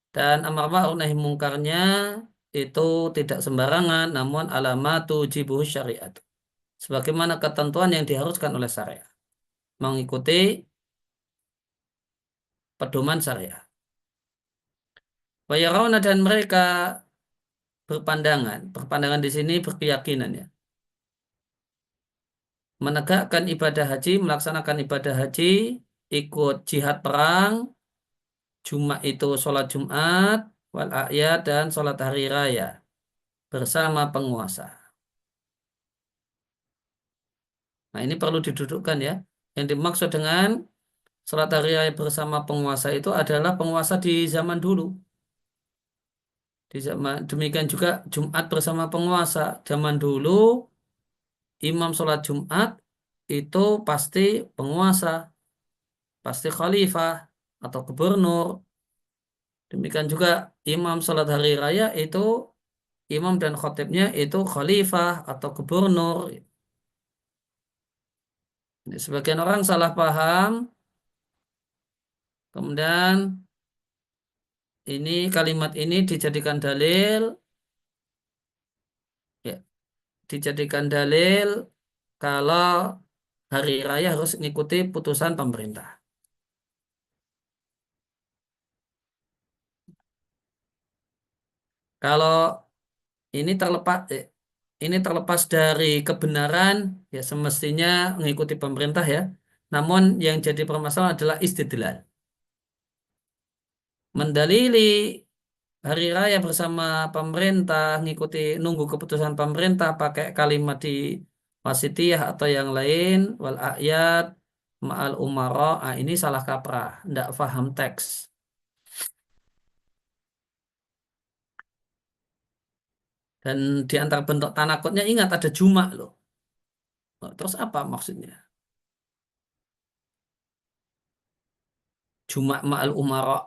Speaker 2: dan amar ma'ruf nahi mungkarnya itu tidak sembarangan, namun alamatu jibuh syariat. Sebagaimana ketentuan yang diharuskan oleh syariat. Mengikuti pedoman syariat. Wa yarawna, dan mereka berpandangan di sini berkeyakinan ya, menegakkan ibadah haji, melaksanakan ibadah haji, ikut jihad perang, Jumat itu sholat Jumat, wal a'yad, dan sholat hari raya bersama penguasa. Nah, ini perlu didudukkan ya. Yang dimaksud dengan sholat hari raya bersama penguasa itu adalah penguasa di zaman dulu. Demikian juga Jumat bersama penguasa. Zaman dulu imam sholat Jumat itu pasti penguasa, pasti khalifah atau gubernur. Demikian juga imam sholat hari raya itu imam dan khatibnya itu khalifah atau gubernur. Sebagian orang salah paham, kemudian kalimat ini dijadikan dalil, ya, dijadikan dalil kalau hari raya harus mengikuti putusan pemerintah. Kalau ini terlepas ini terlepas dari kebenaran, ya semestinya mengikuti pemerintah ya. Namun yang jadi permasalahan adalah istidlal. Mendalili hari raya bersama pemerintah, nunggu keputusan pemerintah pakai kalimat di wasitiyah atau yang lain, wal a'yad ma'al umara, ini salah kaprah, tidak paham teks. Dan di antara bentuk tanakutnya ingat ada Jumat loh. Terus apa maksudnya? Jumat ma'al umara.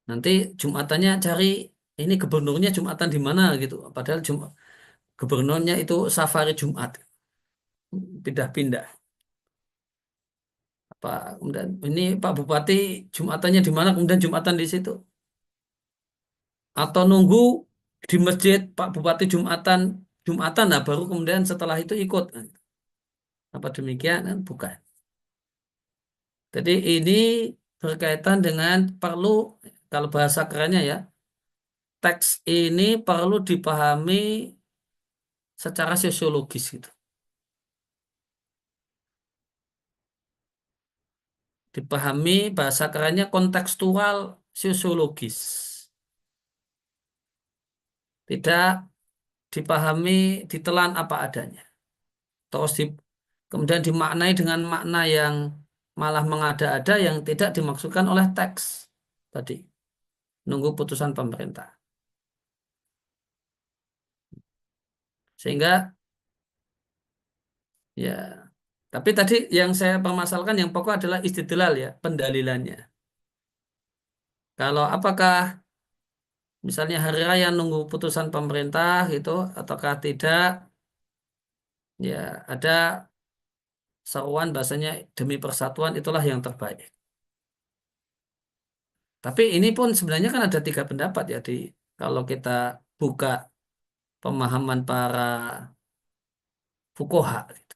Speaker 2: Nanti Jumatannya cari ini gubernurnya Jumatan di mana gitu. Padahal gubernurnya itu safari Jumat. Pindah-pindah. Kemudian ini Pak Bupati Jumatannya di mana, kemudian Jumatan di situ. Atau nunggu di masjid Pak Bupati Jumatan, nah baru kemudian setelah itu ikut. Apa demikian? Bukan. Jadi ini berkaitan dengan perlu, kalau bahasa kerennya ya, teks ini perlu dipahami secara sosiologis gitu. Dipahami bahasa kerennya kontekstual sosiologis. Tidak dipahami ditelan apa adanya. Terus kemudian dimaknai dengan makna yang malah mengada-ada yang tidak dimaksudkan oleh teks tadi. Nunggu putusan pemerintah. Sehingga ya, tapi tadi yang saya permasalahkan yang pokok adalah istidlal ya, pendalilannya. Kalau apakah misalnya hari raya nunggu putusan pemerintah gitu ataukah tidak, ya ada seruan bahasanya demi persatuan itulah yang terbaik. Tapi ini pun sebenarnya kan ada 3 pendapat ya kalau kita buka pemahaman para fuqaha gitu.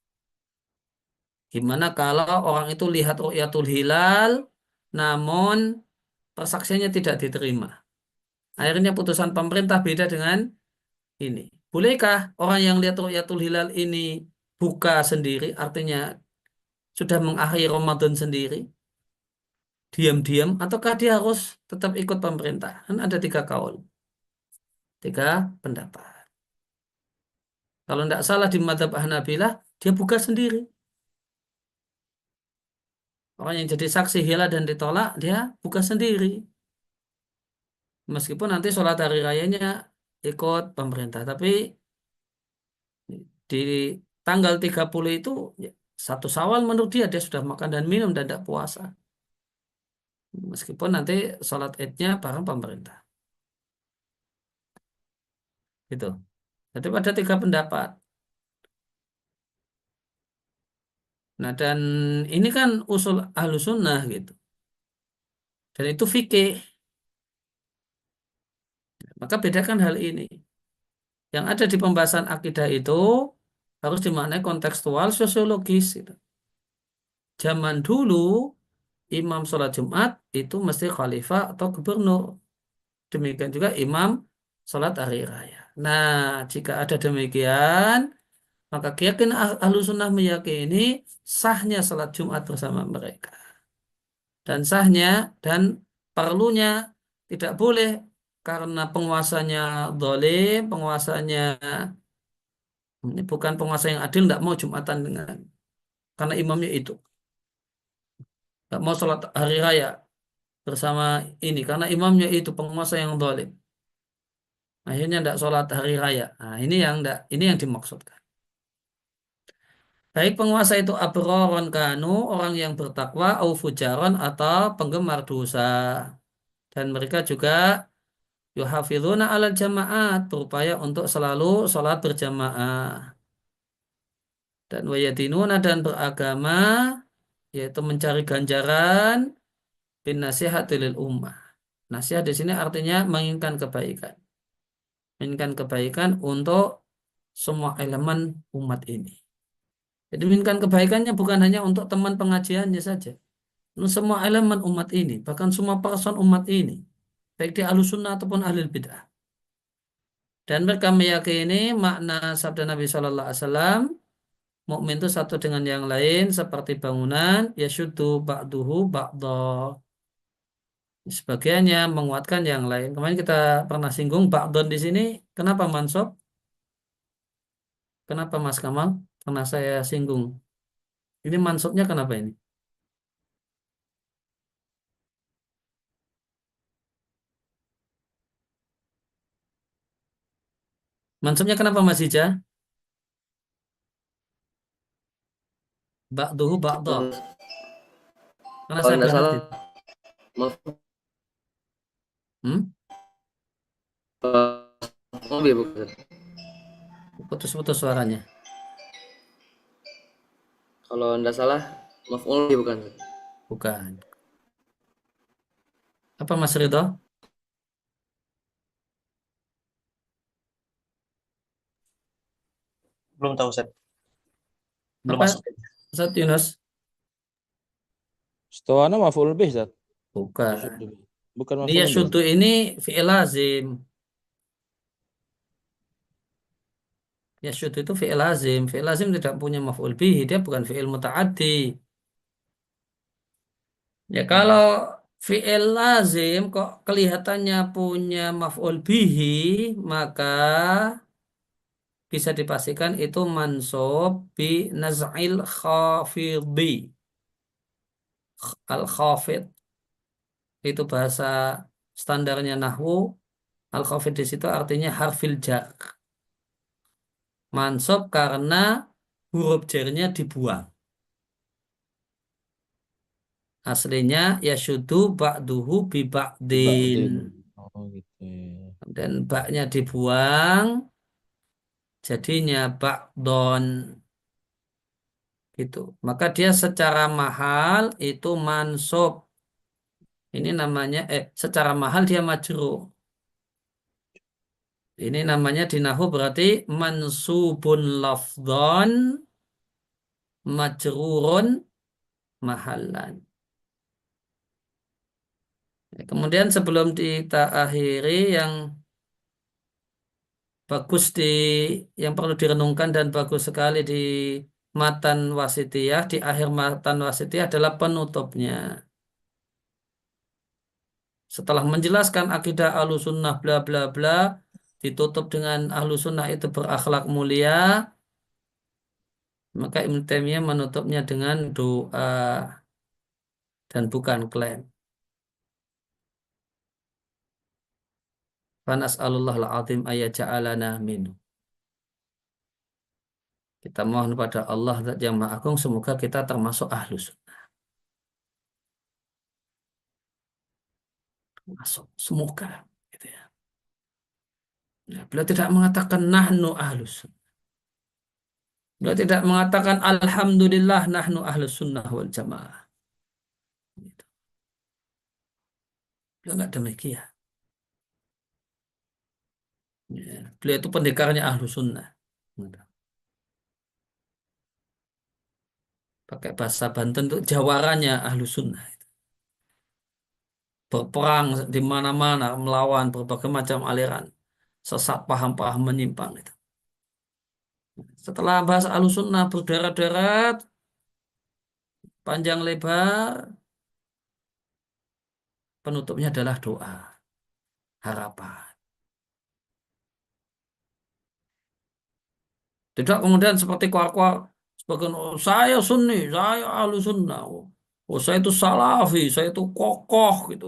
Speaker 2: Gimana kalau orang itu lihat ru'yatul hilal namun persaksiannya tidak diterima. Akhirnya putusan pemerintah beda dengan ini. Bolehkah orang yang lihat ru'yatul hilal ini buka sendiri, artinya sudah mengakhiri Ramadan sendiri, diam-diam, ataukah dia harus tetap ikut pemerintah? Kan ada 3 kaul, 3 pendapat. Kalau tidak salah di mazhab Hanabilah, dia buka sendiri. Orang yang jadi saksi hilal dan ditolak, dia buka sendiri. Meskipun nanti sholat hari rayanya ikut pemerintah. Tapi di tanggal 30 itu, ya, 1 Syawal menurut dia sudah makan dan minum dan tidak puasa. Meskipun nanti sholat idnya bareng pemerintah. Gitu. Jadi ada 3 pendapat. Nah, dan ini kan usul ahlu sunnah gitu. Dan itu fikih. Maka bedakan hal ini. Yang ada di pembahasan akidah itu harus dimaknai kontekstual sosiologis gitu. zaman dulu imam sholat Jumat itu mesti khalifah atau gubernur. Demikian juga imam sholat hari raya. Nah, jika ada demikian, maka keyakinan ahlu sunnah meyakini sahnya sholat Jumat bersama mereka. Dan sahnya dan perlunya tidak boleh karena penguasanya zalim, penguasanya ini bukan penguasa yang adil, tidak mau Jumatan dengan karena imamnya itu. Tidak mau sholat hari raya bersama ini karena imamnya itu penguasa yang zalim. Akhirnya tidak sholat hari raya. Nah, ini yang tidak, ini yang dimaksudkan. Baik penguasa itu abroron kanu, orang yang bertakwa, au fujaron atau penggemar dosa. Dan mereka juga yuhafizuna ala jamaat, berupaya untuk selalu sholat berjamaah. Dan wayadinuna dan beragama, yaitu mencari ganjaran bin nasihatil lil ummah. Nasihat di sini artinya menginginkan kebaikan. Menginginkan kebaikan untuk semua elemen umat ini. Jadi menginginkan kebaikannya bukan hanya untuk teman pengajiannya saja. Semua elemen umat ini, bahkan semua person umat ini, baik di ahlu sunnah ataupun ahli bid'ah. Dan mereka meyakini makna sabda Nabi Shallallahu Alaihi Wasallam, mukmin itu satu dengan yang lain seperti bangunan, yashuddu ba'duhu ba'da. Sebagiannya menguatkan yang lain. Kemarin kita pernah singgung ba'don di sini. Kenapa mansub? Kenapa Mas Kamal? Pernah saya singgung. Ini mansubnya kenapa ini? Mansubnya kenapa Mas Hija? Ba'duhu ba'da. Karena
Speaker 1: Kalau
Speaker 2: saya
Speaker 1: tidak salah,
Speaker 2: perhati.
Speaker 1: maaf,
Speaker 2: Hmm?
Speaker 1: ya bukan.
Speaker 2: Putus-putus suaranya.
Speaker 1: Kalau tidak salah, maf'ul ya bukan.
Speaker 2: Bukan. Apa Mas Ridho?
Speaker 5: Belum tahu Ustaz. Belum
Speaker 2: Apa?
Speaker 5: masuk.
Speaker 2: Ustaz Yunus?
Speaker 4: Setahu ana maf'ul bih, Zat.
Speaker 2: Bukan.
Speaker 4: Yashuddu bih. Bukan
Speaker 2: Ini
Speaker 4: maf'ul bih.
Speaker 2: yashuddu ini fi'il lazim. Yashuddu itu fi'il lazim. Fi'il lazim tidak punya maf'ul bihi. Dia bukan fi'il muta'addi. Ya kalau fi'il lazim kok kelihatannya punya maf'ul bihi, maka bisa dipastikan itu mansub bi naz'il khafidhi. Al-khafid itu bahasa standarnya nahwu. Al-khafid di situ artinya harfil jar. Mansub karena huruf jarnya dibuang. Aslinya yashudu ba'duhu bi ba'din.
Speaker 4: Ba'din. Oh gitu ya.
Speaker 2: Dan baknya dibuang, jadinya ba'don. Gitu. Maka dia secara mahal itu mansub. Ini namanya, secara mahal dia majrur. Ini namanya di nahwu berarti mansubun lafdhan majrurun mahallan. Kemudian sebelum kita akhiri yang bagus yang perlu direnungkan dan bagus sekali di matan wasitiyah, di akhir matan wasitiyah adalah penutupnya. Setelah menjelaskan akidah ahlussunnah bla bla bla, ditutup dengan ahlussunnah itu berakhlak mulia, maka Ibnu Taimiyah menutupnya dengan doa dan bukan klaim. Fanas'alullahal azim ayaja'alana minhu. Kita mohon pada Allah Zat yang Maha Agung semoga kita termasuk ahlus sunnah. Masuk semoga gitu ya. Ya, beliau tidak mengatakan nahnu ahlus sunnah. Beliau tidak mengatakan alhamdulillah nahnu ahlus sunnah wal jamaah. Gitu. Beliau enggak demikian. Ya, beliau itu pendekarnya ahlus sunnah. Gitu. pakai bahasa Banten itu jawarannya ahlu sunnah. Berperang di mana-mana melawan berbagai macam aliran sesat, paham-paham menyimpang itu. Setelah bahas ahlu sunnah berderet-deret panjang lebar, penutupnya adalah doa harapan. Tidak kemudian seperti kuar-kuar sebagian, "Oh, saya sunni, saya ahlu sunnah, oh, saya itu salafi, saya itu kokoh gitu,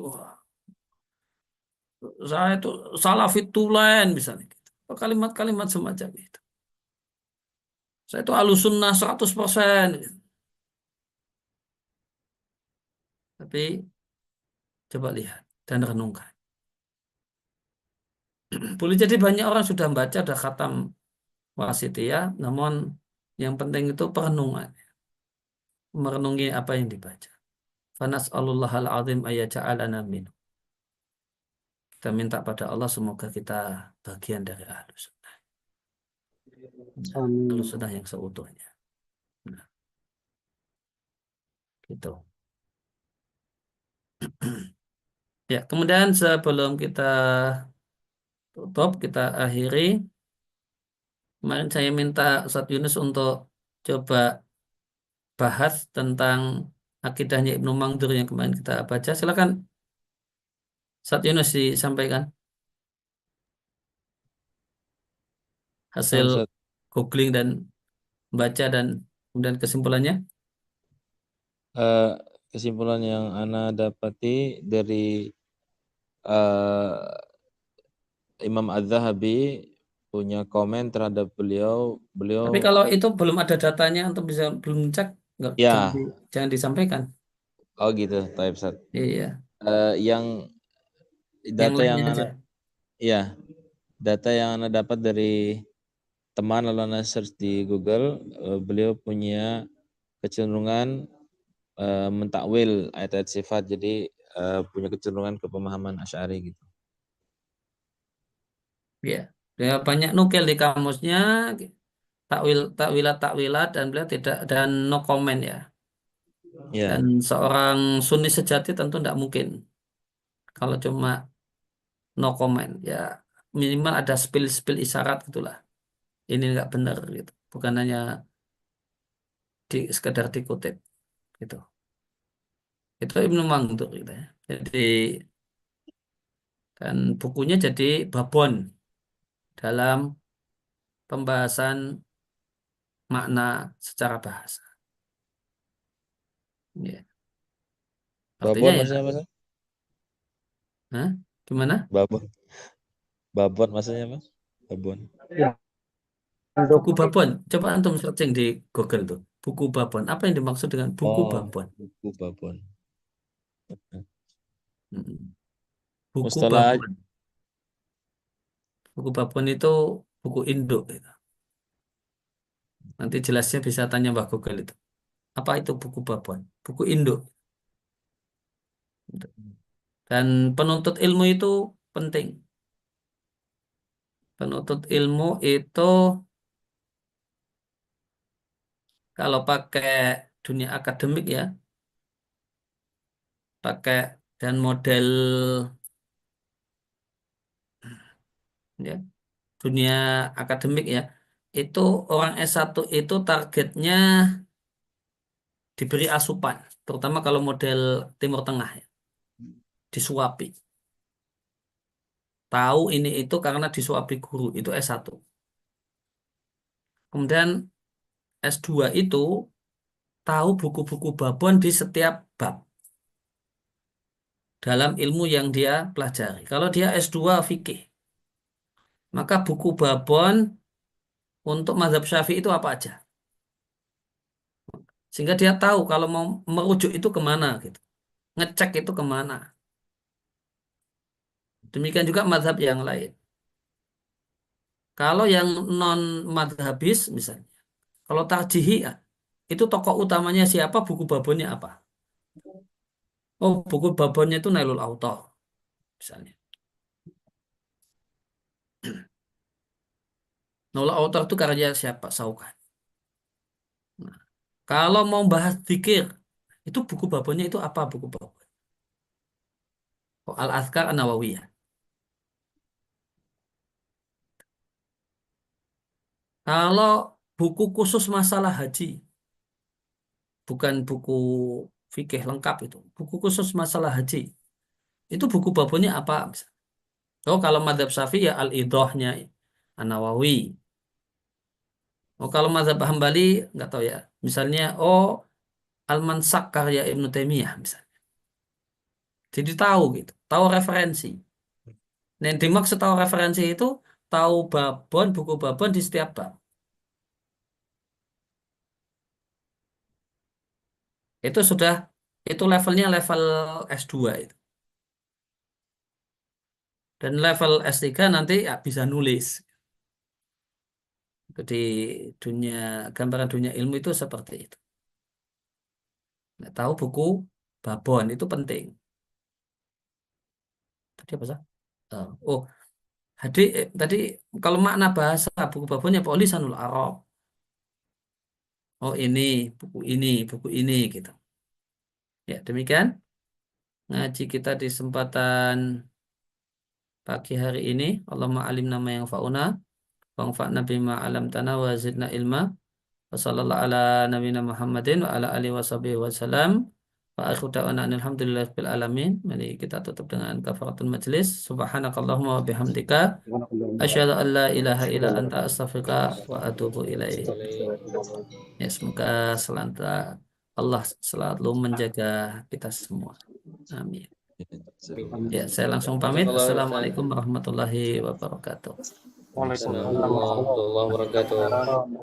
Speaker 2: saya itu salafi tulen misalnya gitu. Kalimat-kalimat semacam itu. Saya itu ahlu sunnah 100% gitu. Tapi coba lihat dan renungkan. Boleh jadi banyak orang sudah membaca, sudah khatam wasitiyah, namun yang penting itu perenungan, merenungi apa yang dibaca. Fanas'alullahal azim ayyaja'alana min. Kita minta pada Allah semoga kita bagian dari ahlu sunnah. Ahlu
Speaker 3: Amin.
Speaker 2: sunnah yang seutuhnya. Nah, gitu. Ya, kemudian sebelum kita tutup, kita akhiri. Kemarin saya minta Ustaz Yunus untuk coba bahas tentang akidahnya Ibnu Mangdur yang kemarin kita baca. Silakan Ustaz Yunus disampaikan
Speaker 4: Nah,
Speaker 2: hasil
Speaker 4: Ustaz,
Speaker 2: googling dan baca dan kemudian kesimpulannya.
Speaker 4: eh, kesimpulan yang Ana dapati dari eh, Imam Az-Zahabi punya komen terhadap beliau,
Speaker 2: Tapi
Speaker 4: beliau
Speaker 2: kalau itu belum ada datanya untuk bisa belum cek, nggak,
Speaker 4: ya,
Speaker 2: jangan disampaikan.
Speaker 4: oh gitu, Taib Ustaz.
Speaker 2: Iya,
Speaker 4: Yang
Speaker 2: yang
Speaker 4: data yang
Speaker 2: lainnya aja.
Speaker 4: Ana, ya, data yang Ana dapat dari teman lalu Ana search di Google, beliau punya kecenderungan mentakwil ayat-ayat sifat, jadi punya kecenderungan ke pemahaman Asy'ari gitu.
Speaker 2: Iya, dia banyak nukil di kamusnya takwilat dan beliau tidak, dan no comment ya.
Speaker 4: Ya,
Speaker 2: Dan seorang Sunni sejati tentu tidak mungkin kalau cuma no comment ya, minimal ada spill isyarat gitulah. Ini nggak benar gitu. Bukan hanya sekedar dikutip gitu. Itu Ibnu Mangdur gitu ya. Jadi dan bukunya jadi babon dalam pembahasan makna secara bahasa. Ya. Artinya
Speaker 4: babon
Speaker 2: ya,
Speaker 4: maksudnya apa Ustaz?
Speaker 2: hah? Gimana?
Speaker 4: Babon, babon maksudnya apa? Babon.
Speaker 3: Ya, untuk
Speaker 2: Buku babon. Coba antum searching di Google tuh. Buku babon. Apa yang dimaksud dengan buku
Speaker 4: Oh,
Speaker 2: babon?
Speaker 4: buku babon.
Speaker 2: Mm-mm. Buku
Speaker 4: Mustalah,
Speaker 2: babon. Buku babon itu buku induk gitu. Nanti jelasnya bisa tanya Mbak Google itu. Apa itu buku babon? Buku induk. Dan penuntut ilmu itu penting. Penuntut ilmu itu kalau pakai dunia akademik ya, pakai dan model ya, dunia akademik ya, itu orang S1 itu targetnya diberi asupan, terutama kalau model Timur Tengah ya, disuapi. Tahu ini itu karena disuapi guru, itu S1. Kemudian S2 itu tahu buku-buku babon di setiap bab dalam ilmu yang dia pelajari. Kalau dia S2 fikih, maka buku babon untuk mazhab Syafi'i itu apa aja. Sehingga dia tahu kalau mau merujuk itu kemana gitu. Ngecek itu kemana. Demikian juga mazhab yang lain. Kalau yang non madhabis misalnya, kalau tarjihi ya, itu tokoh utamanya siapa, buku babonnya apa. Oh, buku babonnya itu Nailul Autar misalnya. Nailul Autar itu karya siapa? Saukan. Nah, Kalau mau bahas zikir, itu buku babonnya itu apa buku babon? Oh, Al-Azkar An-Nawawiyah. Kalau buku khusus masalah haji, bukan buku fikih lengkap itu, buku khusus masalah haji, itu buku babonnya apa? Oh, kalau madhab Syafi'i ya Al-Idhahnya An-Nawawi. Oh, kalau mazhab Hambali nggak tahu ya. Misalnya, oh Al-Mansak karya Ibnu Taimiyah misalnya. Jadi tahu gitu, tahu referensi. Nah, yang dimaksud tahu referensi itu tahu babon, buku babon di setiap bab. Itu sudah itu levelnya level S2 itu. Dan level S3 nanti ya bisa nulis. Jadi dunia gambaran dunia ilmu itu seperti itu. Nah, tahu buku babon itu penting. Tadi apa sih? Oh, tadi kalau makna bahasa buku babonnya apa? Oh, Lisanul Arab. Oh buku ini gitu. Ya demikian ngaji kita di kesempatan pagi hari ini. Allahumma alimna ma yanfa'una wanfa'na bima 'allamtana wa zidna ilma. Wa sallallahu ala nabiyina Muhammadin wa ala alihi washabihi wasallam. Wa akhiru da'wana alhamdulillahi rabbil alamin. Mari kita tutup dengan kafaratul majlis. Subhanakallahumma wa bihamdika asyhadu an la ilaha illa anta astaghfiruka wa atubu ilaik. Ya, semoga Allah selalu menjaga kita semua. Amin. Ya, saya langsung pamit. Assalamualaikum warahmatullahi wabarakatuh.
Speaker 1: Waalaikumsalam warahmatullahi wabarakatuh.